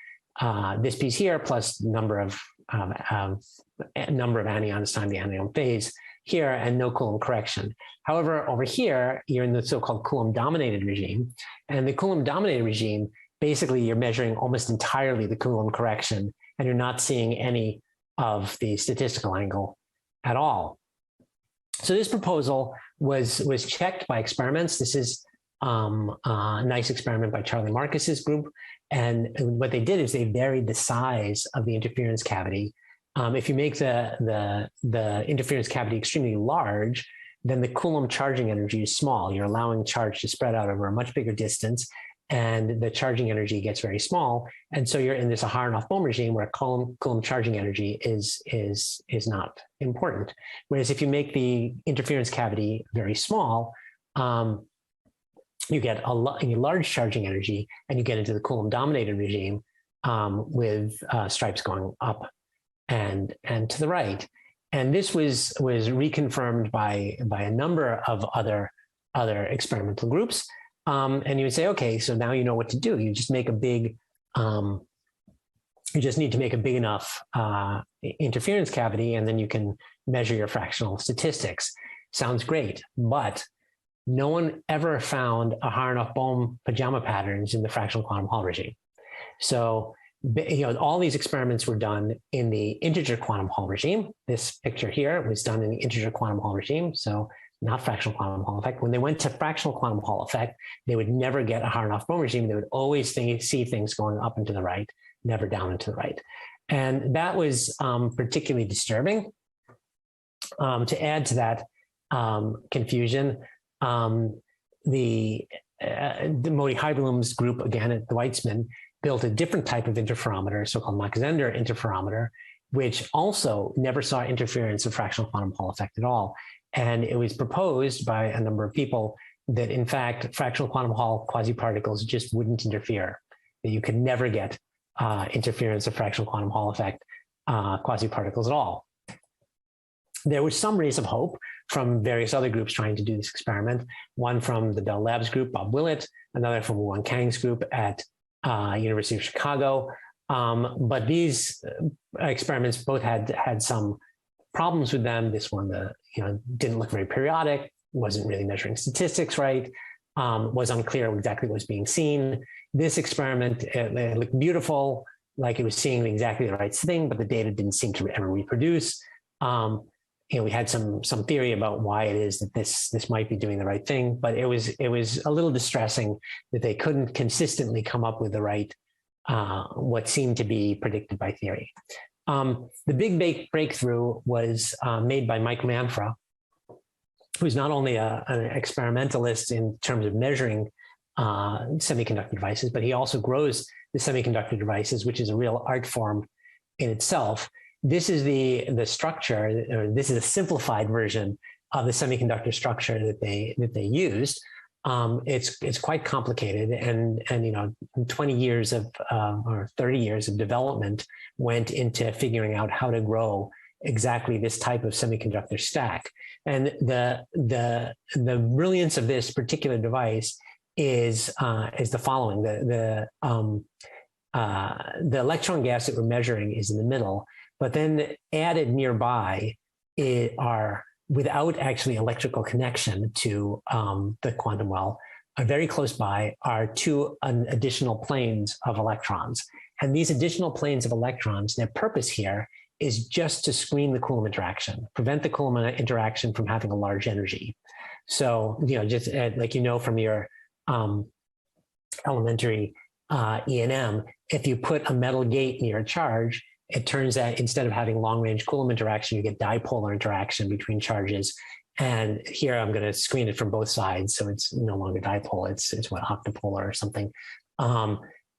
S2: this piece here plus number of anyons times the anion phase here, and no Coulomb correction. However, over here you're in the so-called Coulomb dominated regime, and the Coulomb dominated regime, basically you're measuring almost entirely the Coulomb correction, and you're not seeing any of the statistical angle at all. So this proposal was checked by experiments. This is a nice experiment by Charlie Marcus's group. And what they did is they varied the size of the interference cavity. If you make the interference cavity extremely large, then the Coulomb charging energy is small. You're allowing charge to spread out over a much bigger distance, and the charging energy gets very small. And so you're in this Harnoff-Bohm regime where Coulomb charging energy is not important. Whereas if you make the interference cavity very small, you get a large charging energy, and you get into the Coulomb dominated regime with stripes going up and to the right. And this was reconfirmed by a number of other experimental groups. And you would say, okay, so now you know what to do. You just make you just need to make a big enough interference cavity, and then you can measure your fractional statistics. Sounds great, but no one ever found a Harnoff-Bohm pajama patterns in the fractional quantum Hall regime. So, all these experiments were done in the integer quantum Hall regime. This picture here was done in the integer quantum Hall regime. So not fractional quantum Hall effect. When they went to fractional quantum Hall effect, they would never get a Harnoff-Bohm regime. They would always see things going up and to the right, never down and to the right. And that was particularly disturbing. To add to that confusion, the Modi Heidelum's group, again at the Weizmann, built a different type of interferometer, so-called Mach-Zehnder interferometer, which also never saw interference of fractional quantum Hall effect at all. And it was proposed by a number of people that, in fact, fractional quantum Hall quasi-particles just wouldn't interfere, that you could never get interference of fractional quantum Hall effect quasi-particles at all. There was some rays of hope from various other groups trying to do this experiment, one from the Bell Labs group, Bob Willett, another from Wu Kang's group at University of Chicago. But these experiments both had some problems with them. This one, didn't look very periodic, wasn't really measuring statistics right, was unclear exactly what was being seen. This experiment, it looked beautiful, like it was seeing exactly the right thing, but the data didn't seem to ever reproduce. We had some theory about why it is that this might be doing the right thing, but it was a little distressing that they couldn't consistently come up with the right what seemed to be predicted by theory. The big breakthrough was made by Mike Manfra, who's not only an experimentalist in terms of measuring semiconductor devices, but he also grows the semiconductor devices, which is a real art form in itself. This is the structure, or this is a simplified version of the semiconductor structure that they used. It's quite complicated, and 20 years of or 30 years of development went into figuring out how to grow exactly this type of semiconductor stack. And the brilliance of this particular device is the following: the electron gas that we're measuring is in the middle, but then added nearby are, without actually electrical connection to the quantum well, are very close by, are two additional planes of electrons. And these additional planes of electrons, their purpose here is just to screen the Coulomb interaction, prevent the Coulomb interaction from having a large energy. So, just like from your elementary E&M, if you put a metal gate near a charge, it turns out instead of having long-range Coulomb interaction, you get dipolar interaction between charges. And here I'm going to screen it from both sides, so it's no longer dipole. It's what, octopolar or something.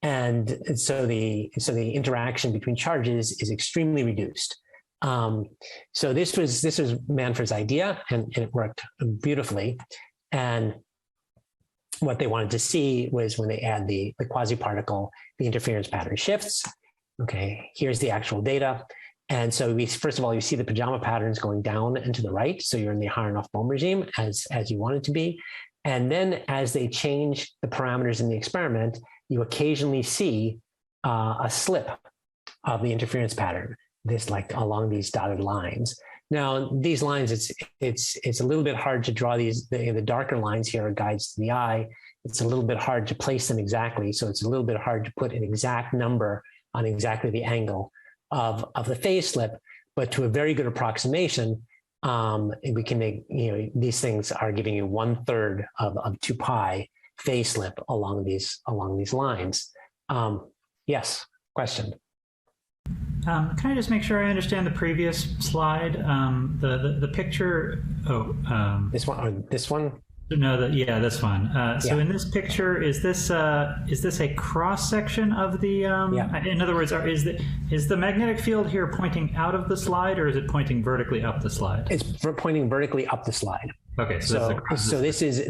S2: And so the interaction between charges is extremely reduced. So this was Manfred's idea, and it worked beautifully. And what they wanted to see was when they add the quasi-particle, the interference pattern shifts. Okay, here's the actual data. And so first of all, you see the pajama patterns going down and to the right. So you're in the Aharonov-Bohm regime as you want it to be. And then as they change the parameters in the experiment, you occasionally see a slip of the interference pattern, this like along these dotted lines. Now, these lines, it's a little bit hard to draw these. The darker lines here are guides to the eye. It's a little bit hard to place them exactly. So it's a little bit hard to put an exact number on exactly the angle of the phase slip, but to a very good approximation, we can make, these things are giving you 1/3 of 2 pi phase slip along these lines. Yes, question.
S1: Can I just make sure I understand the previous slide? The picture.
S2: This one or this one?
S1: No, this one. So in this picture, is this a cross section of the? In other words, is the magnetic field here pointing out of the slide, or is it pointing vertically up the slide?
S2: It's pointing vertically up the slide.
S1: Okay,
S2: so this is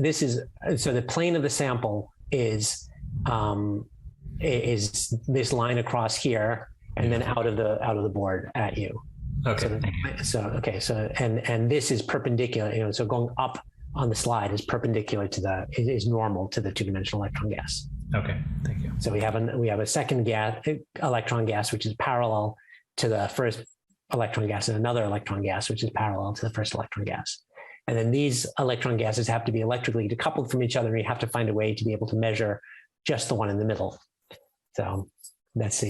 S2: the plane of the sample is this line across here, and then out of the board at you.
S1: Okay.
S2: And this is perpendicular. So going up on the slide is perpendicular is normal to the two-dimensional electron gas.
S1: Okay, thank you.
S2: So we have a second electron gas which is parallel to the first electron gas, and another electron gas which is parallel to the first electron gas. And then these electron gases have to be electrically decoupled from each other, and you have to find a way to be able to measure just the one in the middle. So that's so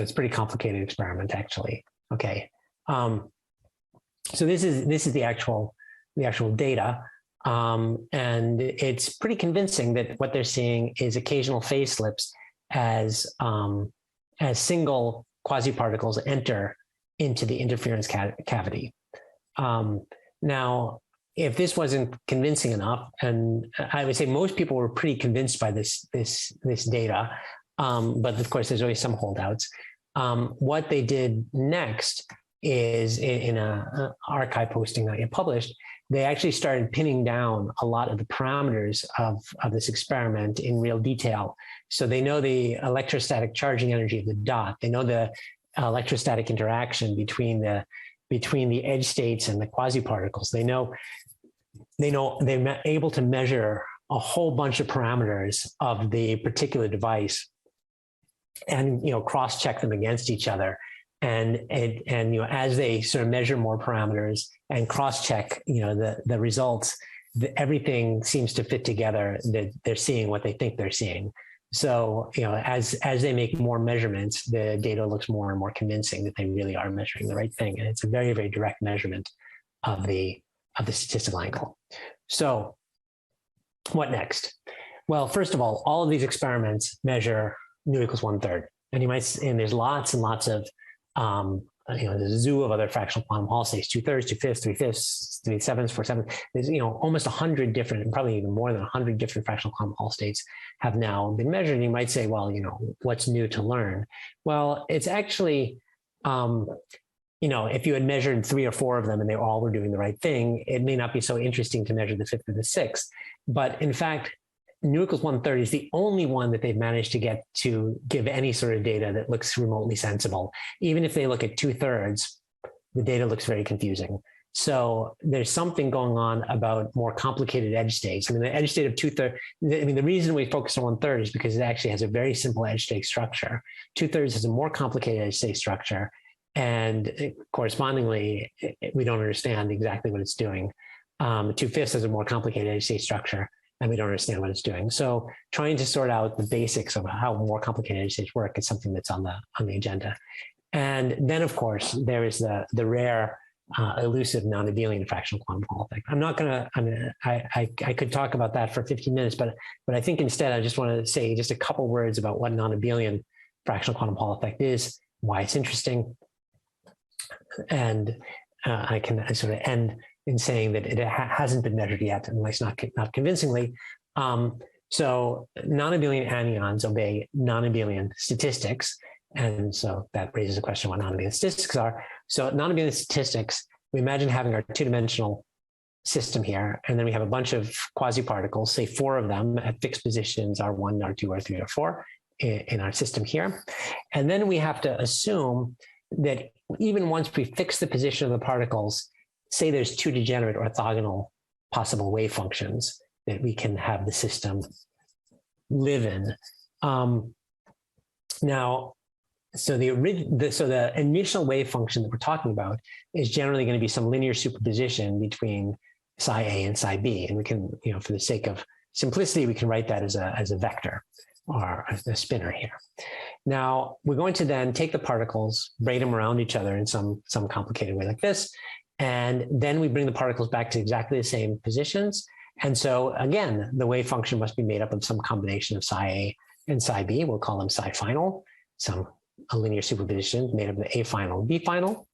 S2: it's a pretty complicated experiment actually. Okay. So this is the actual data. And it's pretty convincing that what they're seeing is occasional phase slips as single quasi-particles enter into the interference cavity. Now, if this wasn't convincing enough, and I would say most people were pretty convinced by this data, but of course there's always some holdouts. What they did next is in a archive posting that get published, they actually started pinning down a lot of the parameters of this experiment in real detail. So they know the electrostatic charging energy of the dot. They know the electrostatic interaction between the edge states and the quasi-particles. They're able to measure a whole bunch of parameters of the particular device and, cross-check them against each other. And as they sort of measure more parameters and cross-check, the results, everything seems to fit together, that they're seeing what they think they're seeing. So, as they make more measurements, the data looks more and more convincing that they really are measuring the right thing. And it's a very, very direct measurement of the statistical angle. So what next? Well, first of all of these experiments measure nu equals 1/3. And there's lots and lots of, there's a zoo of other fractional quantum Hall states, 2/3, 2/5, 3/5, 3/7, 4/7. There's, almost 100 different, and probably even more than 100 different fractional quantum Hall states have now been measured. And you might say, well, what's new to learn? Well, it's actually, if you had measured 3 or 4 of them and they all were doing the right thing, it may not be so interesting to measure the 5th or the 6th. But in fact, nu equals 1/3 is the only one that they've managed to get to give any sort of data that looks remotely sensible. Even if they look at 2/3, the data looks very confusing. So there's something going on about more complicated edge states. I mean, the edge state of 2/3, the reason we focus on 1/3 is because it actually has a very simple edge state structure. 2/3 has a more complicated edge state structure. And correspondingly, we don't understand exactly what it's doing. 2/5 has a more complicated edge state structure, and we don't understand what it's doing. So trying to sort out the basics of how more complicated edge states work is something that's on the agenda. And then, of course, there is the rare, elusive non-abelian fractional quantum Hall effect. I could talk about that for 15 minutes, but I think instead I just want to say just a couple words about what non-abelian fractional quantum Hall effect is, why it's interesting. And I can sort of end in saying that it hasn't been measured yet, at least not convincingly. So non-abelian anyons obey non-abelian statistics. And so that raises a question what non-abelian statistics are. So non-abelian statistics, we imagine having our 2-dimensional system here, and then we have a bunch of quasi-particles, say 4 of them at fixed positions, R1, R2, R3, R4 in our system here. And then we have to assume that even once we fix the position of the particles, say there's 2 degenerate orthogonal possible wave functions that we can have the system live in. So the initial wave function that we're talking about is generally going to be some linear superposition between psi A and psi B. And we can, for the sake of simplicity, we can write that as a vector or a spinner here. Now, we're going to then take the particles, braid them around each other in some complicated way like this, and then we bring the particles back to exactly the same positions. And so, again, the wave function must be made up of some combination of psi A and psi B. We'll call them psi final, a linear superposition made up of the A final and B final.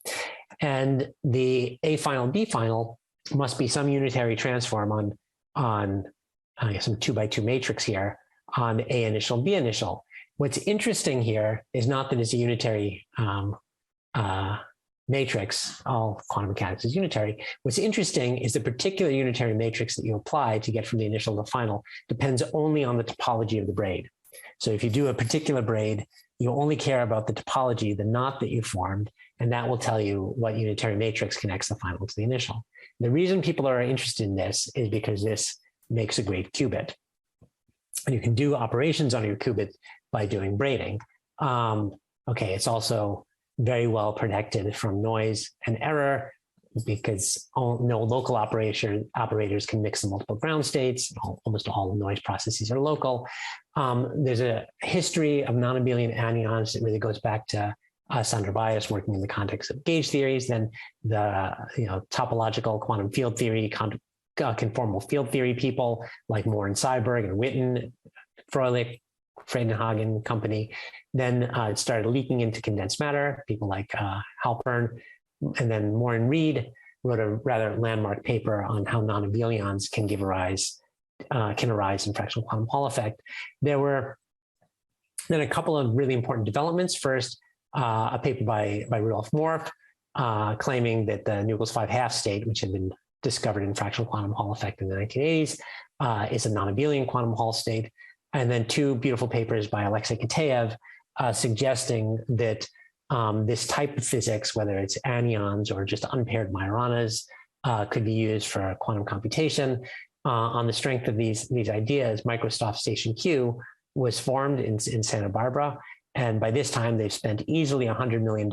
S2: And the A final, B final must be some unitary transform on some 2x2 matrix here on A initial, B initial. What's interesting here is not that it's a unitary matrix. All quantum mechanics is unitary. What's interesting is the particular unitary matrix that you apply to get from the initial to the final depends only on the topology of the braid. So if you do a particular braid, you only care about the topology, the knot that you formed, and that will tell you what unitary matrix connects the final to the initial. The reason people are interested in this is because this makes a great qubit. And you can do operations on your qubit by doing braiding. It's also very well protected from noise and error because no local operators can mix the multiple ground states. Almost all noise processes are local. There's a history of non-abelian anyons that really goes back to Sandra Bias working in the context of gauge theories, then the topological quantum field theory, conformal field theory people like Moore and Seiberg and Witten, Froelich, Friedenhagen company. Then it started leaking into condensed matter, people like Halpern, and then Moore and Reed wrote a rather landmark paper on how non-abelions can arise in fractional quantum Hall effect. There were then a couple of really important developments. First, a paper by Rudolf Morf claiming that the nu equals 5/2 state, which had been discovered in fractional quantum Hall effect in the 1980s, is a non-abelian quantum Hall state. And then two beautiful papers by Alexei Kitaev suggesting that this type of physics, whether it's anyons or just unpaired Majoranas, could be used for quantum computation. On the strength of these ideas, Microsoft Station Q was formed in Santa Barbara. And by this time, they've spent easily $100 million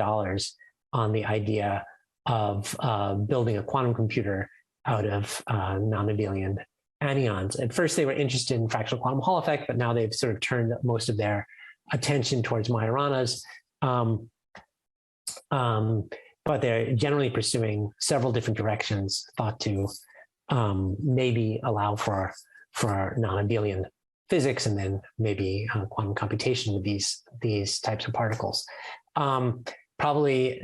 S2: on the idea of building a quantum computer out of non-abelian anyons. At first, they were interested in fractional quantum Hall effect, but now they've sort of turned most of their attention towards Majoranas. But they're generally pursuing several different directions thought to maybe allow for non-abelian physics and then maybe quantum computation with these types of particles. Probably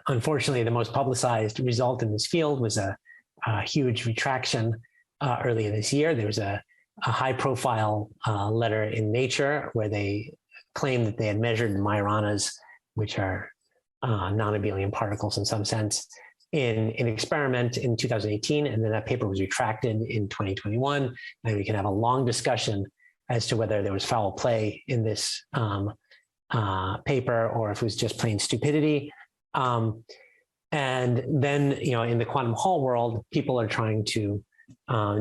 S2: unfortunately, the most publicized result in this field was a huge retraction earlier this year. There was a high-profile letter in Nature where they claimed that they had measured Majoranas, which are non-abelian particles in some sense, in an experiment in 2018, and then that paper was retracted in 2021. And we can have a long discussion as to whether there was foul play in this paper or if it was just plain stupidity. And then, in the quantum Hall world, people are trying to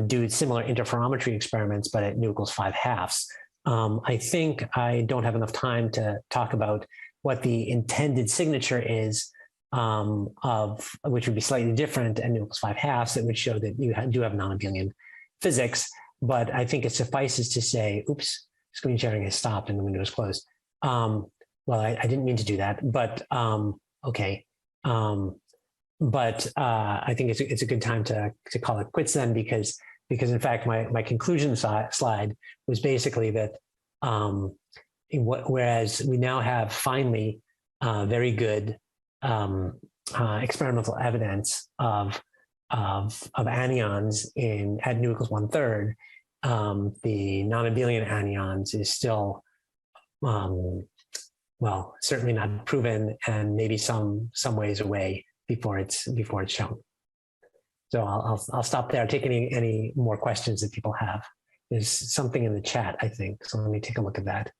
S2: do similar interferometry experiments, but at nu equals 5/2. I think I don't have enough time to talk about what the intended signature is of which would be slightly different at nu equals 5/2. That would show that you do have non-abelian physics. But I think it suffices to say, oops, screen sharing has stopped and the window is closed. Well, I didn't mean to do that, but okay. But I think it's a good time to call it quits then, because in fact my conclusion slide was basically that whereas we now have finally very good experimental evidence of anyons at nu equals 1/3, the non-abelian anyons is still well, certainly not proven, and maybe some ways away before it's shown. So I'll stop there. I'll take any more questions that people have. There's something in the chat, I think. So let me take a look at that.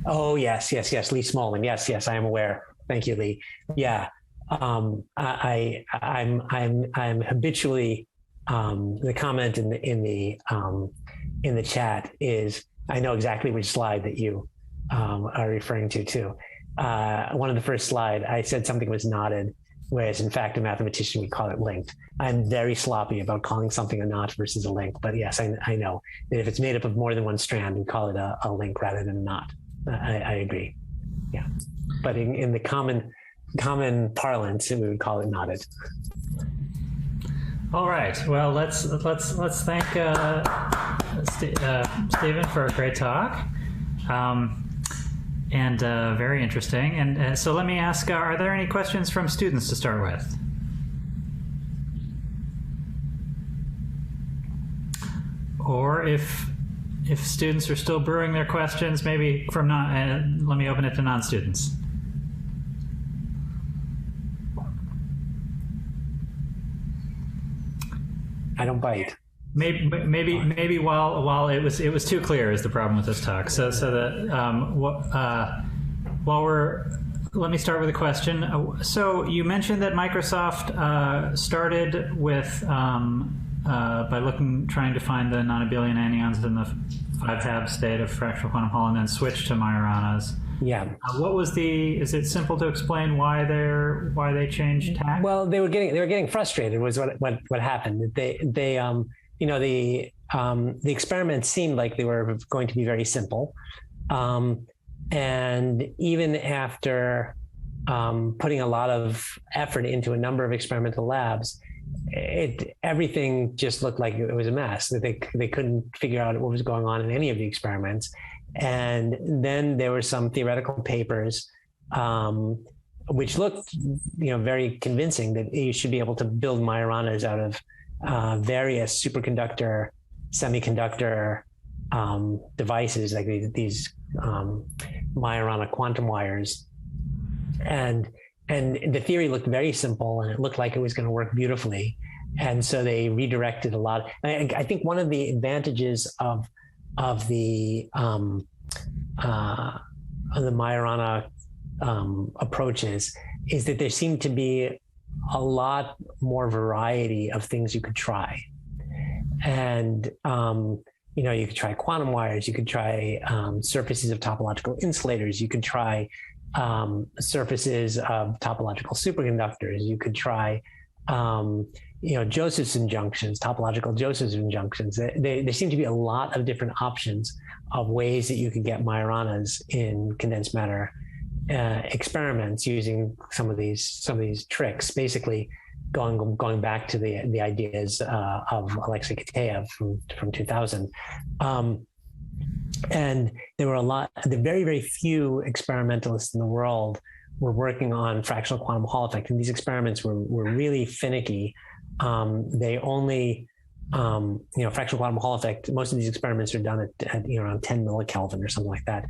S2: Oh yes, Lee Smolin. Yes, I am aware. Thank you, Lee. Yeah, I'm habitually the comment in the chat is I know exactly which slide that you are referring to too. One of the first slide, I said something was knotted, whereas in fact, a mathematician would call it linked. I'm very sloppy about calling something a knot versus a link, but yes, I know that if it's made up of more than one strand, we call it a link rather than a knot. I agree. Yeah, but in the common parlance, we would call it knotted.
S1: All right. Well, let's thank Stephen for a great talk. And very interesting. And so let me ask, are there any questions from students to start with? Or if students are still brewing their questions, maybe from let me open it to non-students.
S2: I don't bite.
S1: Maybe while it was too clear is the problem with this talk. So that let me start with a question. So you mentioned that Microsoft started with by trying to find the non-abelian anyons in the 5/2 state of fractional quantum Hall, and then switched to Majoranas.
S2: Yeah.
S1: Is it simple to explain why they changed tack?
S2: Well, they were getting frustrated was what happened. The experiments seemed like they were going to be very simple. And even after putting a lot of effort into a number of experimental labs, everything just looked like it was a mess. That they couldn't figure out what was going on in any of the experiments. And then there were some theoretical papers which looked, very convincing that you should be able to build Majoranas out of various superconductor, semiconductor devices, like these Majorana quantum wires. And the theory looked very simple, and it looked like it was going to work beautifully. And so they redirected a lot. I think one of the advantages of the Majorana approaches is that there seemed to be a lot more variety of things you could try. And you could try quantum wires, you could try surfaces of topological insulators, you could try surfaces of topological superconductors, you could try Josephson junctions, topological Josephson junctions. There seem to be a lot of different options of ways that you could get Majoranas in condensed matter experiments using some of these tricks. Basically, going back to the ideas of Alexei Kitaev from 2000. And there were the very, very few experimentalists in the world were working on fractional quantum Hall effect. And these experiments were really finicky. They only, fractional quantum Hall effect, most of these experiments are done at around 10 millikelvin or something like that.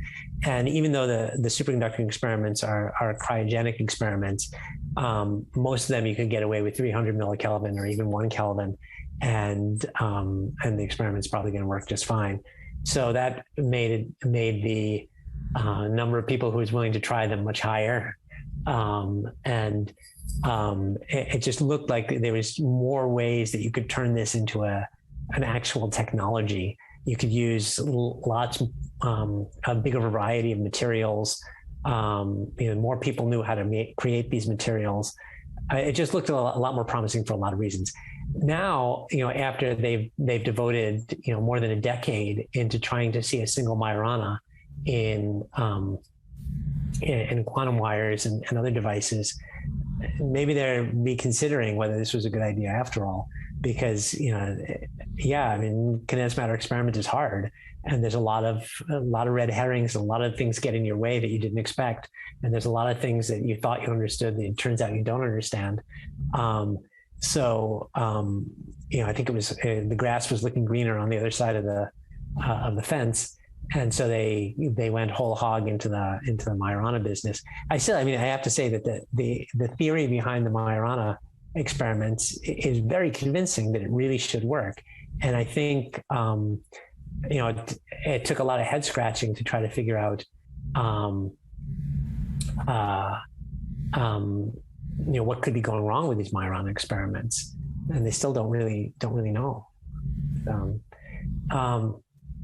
S2: And even though the superconducting experiments are cryogenic experiments, most of them you could get away with 300 millikelvin or even 1 Kelvin, and the experiment's probably going to work just fine. So that made the number of people who was willing to try them much higher. It just looked like there was more ways that you could turn this into an actual technology. You could use a bigger variety of materials. More people knew how to create these materials. It just looked a lot more promising for a lot of reasons. Now, after they've devoted more than a decade into trying to see a single Majorana in quantum wires and other devices, maybe they're reconsidering whether this was a good idea after all, because condensed matter experiment is hard, and there's a lot of red herrings, a lot of things get in your way that you didn't expect, and there's a lot of things that you thought you understood that it turns out you don't understand. I think it was the grass was looking greener on the other side of the fence. And so they went whole hog into the Majorana business. I have to say that the theory behind the Majorana experiments is very convincing that it really should work. And I think it took a lot of head scratching to try to figure out what could be going wrong with these Majorana experiments, and they still don't really know.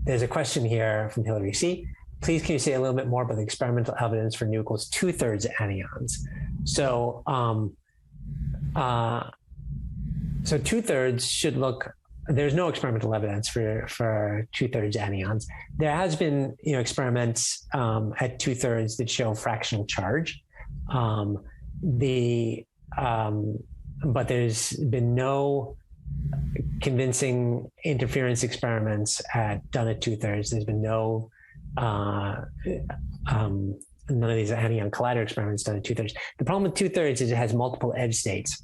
S2: There's a question here from Hillary C. Please, can you say a little bit more about the experimental evidence for nu equals 2/3 anyons? So 2/3 should look. There's no experimental evidence for 2/3 anyons. There has been experiments at 2/3 that show fractional charge. But there's been no convincing interference experiments done at 2/3. There's been none of these anion collider experiments done at 2/3. The problem with 2/3 is it has multiple edge states.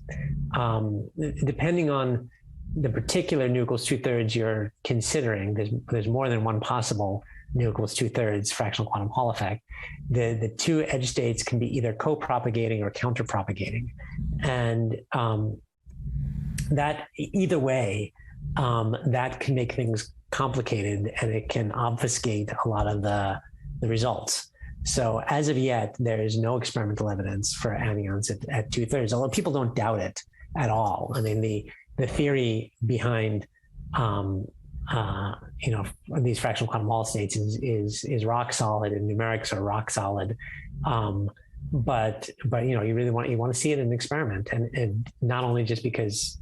S2: Depending on the particular nu equals 2/3 you're considering, there's more than one possible nu equals 2/3 fractional quantum Hall effect. The two edge states can be either co-propagating or counter-propagating, and that either way, that can make things complicated, and it can obfuscate a lot of the results. So as of yet, there is no experimental evidence for anions at 2/3, although people don't doubt it at all. I mean, the theory behind these fractional quantum Hall states is rock solid, and numerics are rock solid. But you really want to see it in an experiment, and not only just because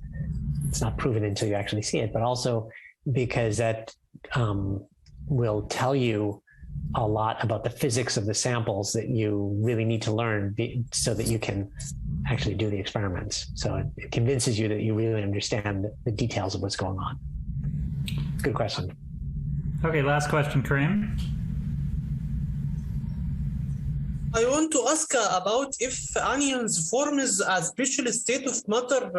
S2: it's not proven until you actually see it, but also because that will tell you a lot about the physics of the samples that you really need to learn so that you can actually do the experiments. So it convinces you that you really understand the details of what's going on. Good question.
S1: Okay, last question, Kareem.
S3: I want to ask about if anions forms a special state of matter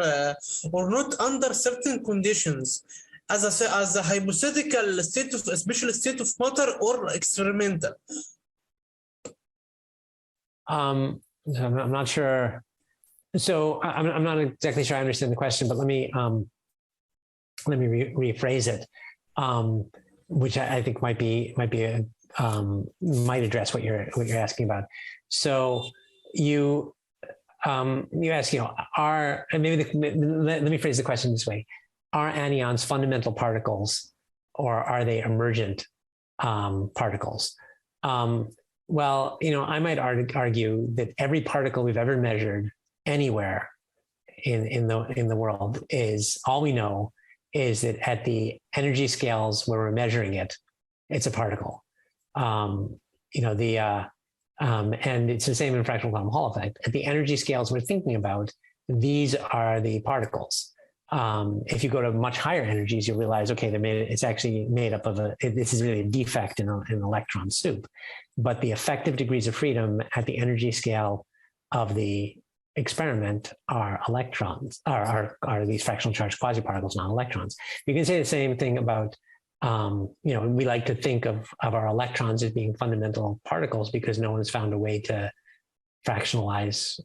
S3: or not under certain conditions, as a hypothetical state of a special state of matter or experimental.
S2: So I'm not sure. So I'm not exactly sure I understand the question, but let me rephrase it, which I think might address what you're asking about. So you ask, are, and let me phrase the question this way: are anions fundamental particles, or are they emergent particles? Well, I might argue that every particle we've ever measured anywhere in the world is, all we know is that at the energy scales where we're measuring it, it's a particle. And it's the same in fractional quantum Hall effect. At the energy scales we're thinking about, these are the particles. If you go to much higher energies, you'll realize, okay, it's actually made up of this is really a defect in an electron soup. But the effective degrees of freedom at the energy scale of the experiment are electrons, are these fractional charged quasiparticles, not electrons. You can say the same thing about, we like to think of our electrons as being fundamental particles because no one's found a way to fractionalize,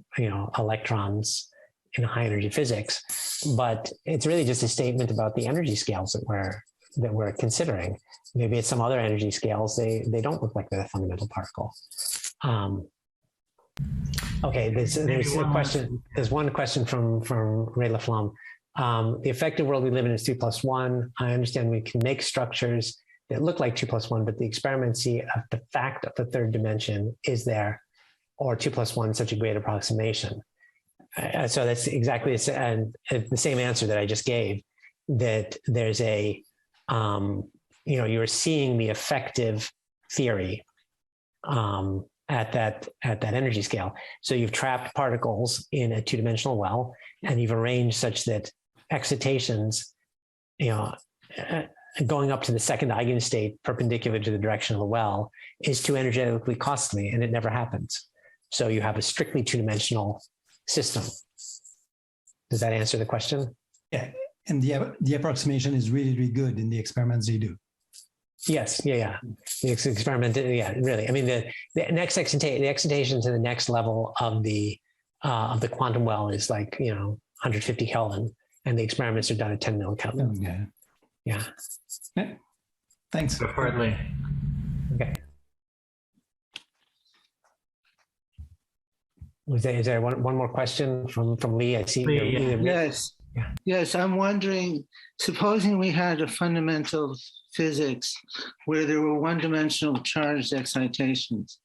S2: electrons in high energy physics. But it's really just a statement about the energy scales that we're considering. Maybe at some other energy scales, they don't look like they're a fundamental particle. Okay, there's a question. There's one question from Ray LaFlamme. The effective world we live in is 2+1. I understand we can make structures that look like 2+1, but the experiments see the fact of the third dimension is there, or 2+1 such a great approximation. So that's exactly the same answer that I just gave, that there's you're seeing the effective theory at that energy scale. So you've trapped particles in a two-dimensional well, and you've arranged such that excitations, going up to the second eigenstate perpendicular to the direction of the well is too energetically costly, and it never happens. So you have a strictly two-dimensional system. Does that answer the question?
S5: Yeah, and the approximation is really, really good in the experiments they do.
S2: Yes, yeah. The experiment, yeah, really. I mean, the next excitation to the next level of the quantum well is like 150 Kelvin, and the experiments are done at 10 millikelvin. Yeah.
S5: Thanks.
S1: Go for it, Lee.
S2: Okay. Is there one more question from Lee? I see.
S1: Lee, yeah.
S6: Yes.
S2: Yeah.
S6: Yes, I'm wondering, supposing we had a fundamental physics where there were one-dimensional charged excitations,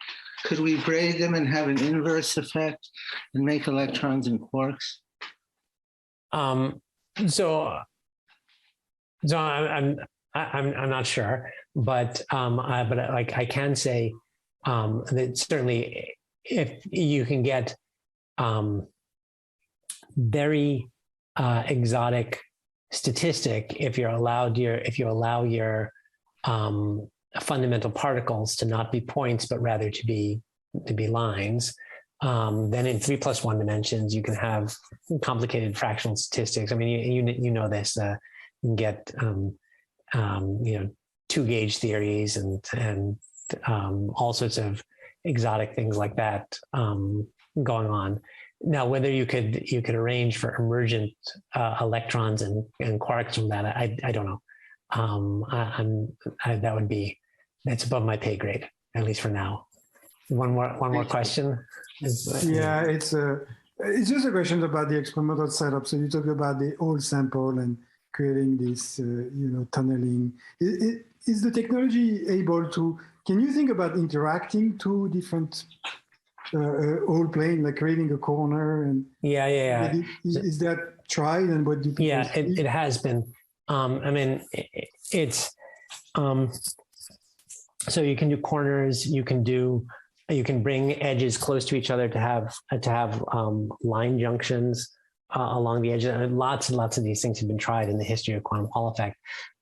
S6: could we braid them and have an inverse effect and make electrons and quarks?
S2: So I'm not sure, but I can say that certainly if you can get very exotic statistic, if you allow your fundamental particles to not be points but rather to be lines, then in 3+1 dimensions you can have complicated fractional statistics. I mean, you know this. You can get 2-gauge theories and all sorts of exotic things like that going on. Now, whether you could arrange for emergent electrons and quarks from that, I don't know. That's above my pay grade, at least for now. One more question.
S4: Yeah, it's just a question about the experimental setup. So you talk about the old sample and creating this, tunneling. Is the technology able to? Can you think about interacting two different whole plane, like creating a corner and?
S2: Yeah.
S4: Is that tried, and what do people?
S2: Yeah, it has been. I mean, it's so you can do corners. You can bring edges close to each other to have line junctions along the edge. And lots and lots of these things have been tried in the history of quantum Hall effect.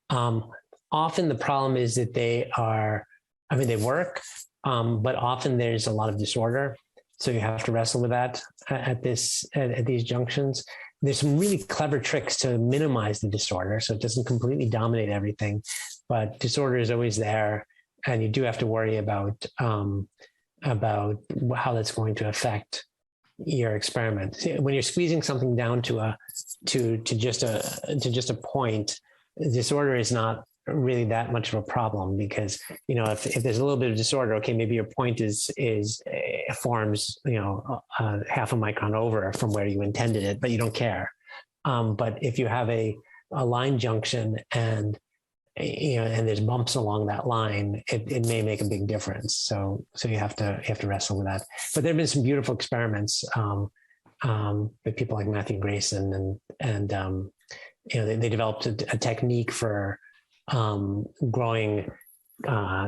S2: Often the problem is that they work, but often there's a lot of disorder. So you have to wrestle with that at these junctions. There's some really clever tricks to minimize the disorder, so it doesn't completely dominate everything, but disorder is always there, and you do have to worry about how that's going to affect your experiment. When you're squeezing something down to just a point, disorder is not really that much of a problem, because if there's a little bit of disorder, okay, maybe your point forms half a micron over from where you intended it, but you don't care. But if you have a line junction and there's bumps along that line, it may make a big difference. So you have to wrestle with that. But there have been some beautiful experiments with people like Matthew Grayson, and they developed a technique for growing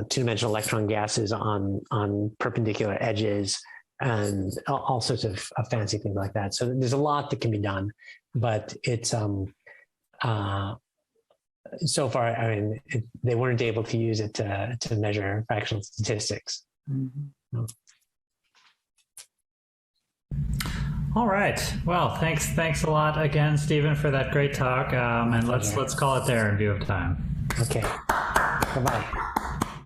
S2: two-dimensional electron gases on perpendicular edges, and all sorts of fancy things like that. So there's a lot that can be done, but it's so far, I mean, they weren't able to use it to measure fractional statistics.
S4: Mm-hmm.
S2: No.
S1: All right. Well, thanks a lot again, Stephen, for that great talk. And let's call it there in view of time.
S2: Okay. Bye-bye.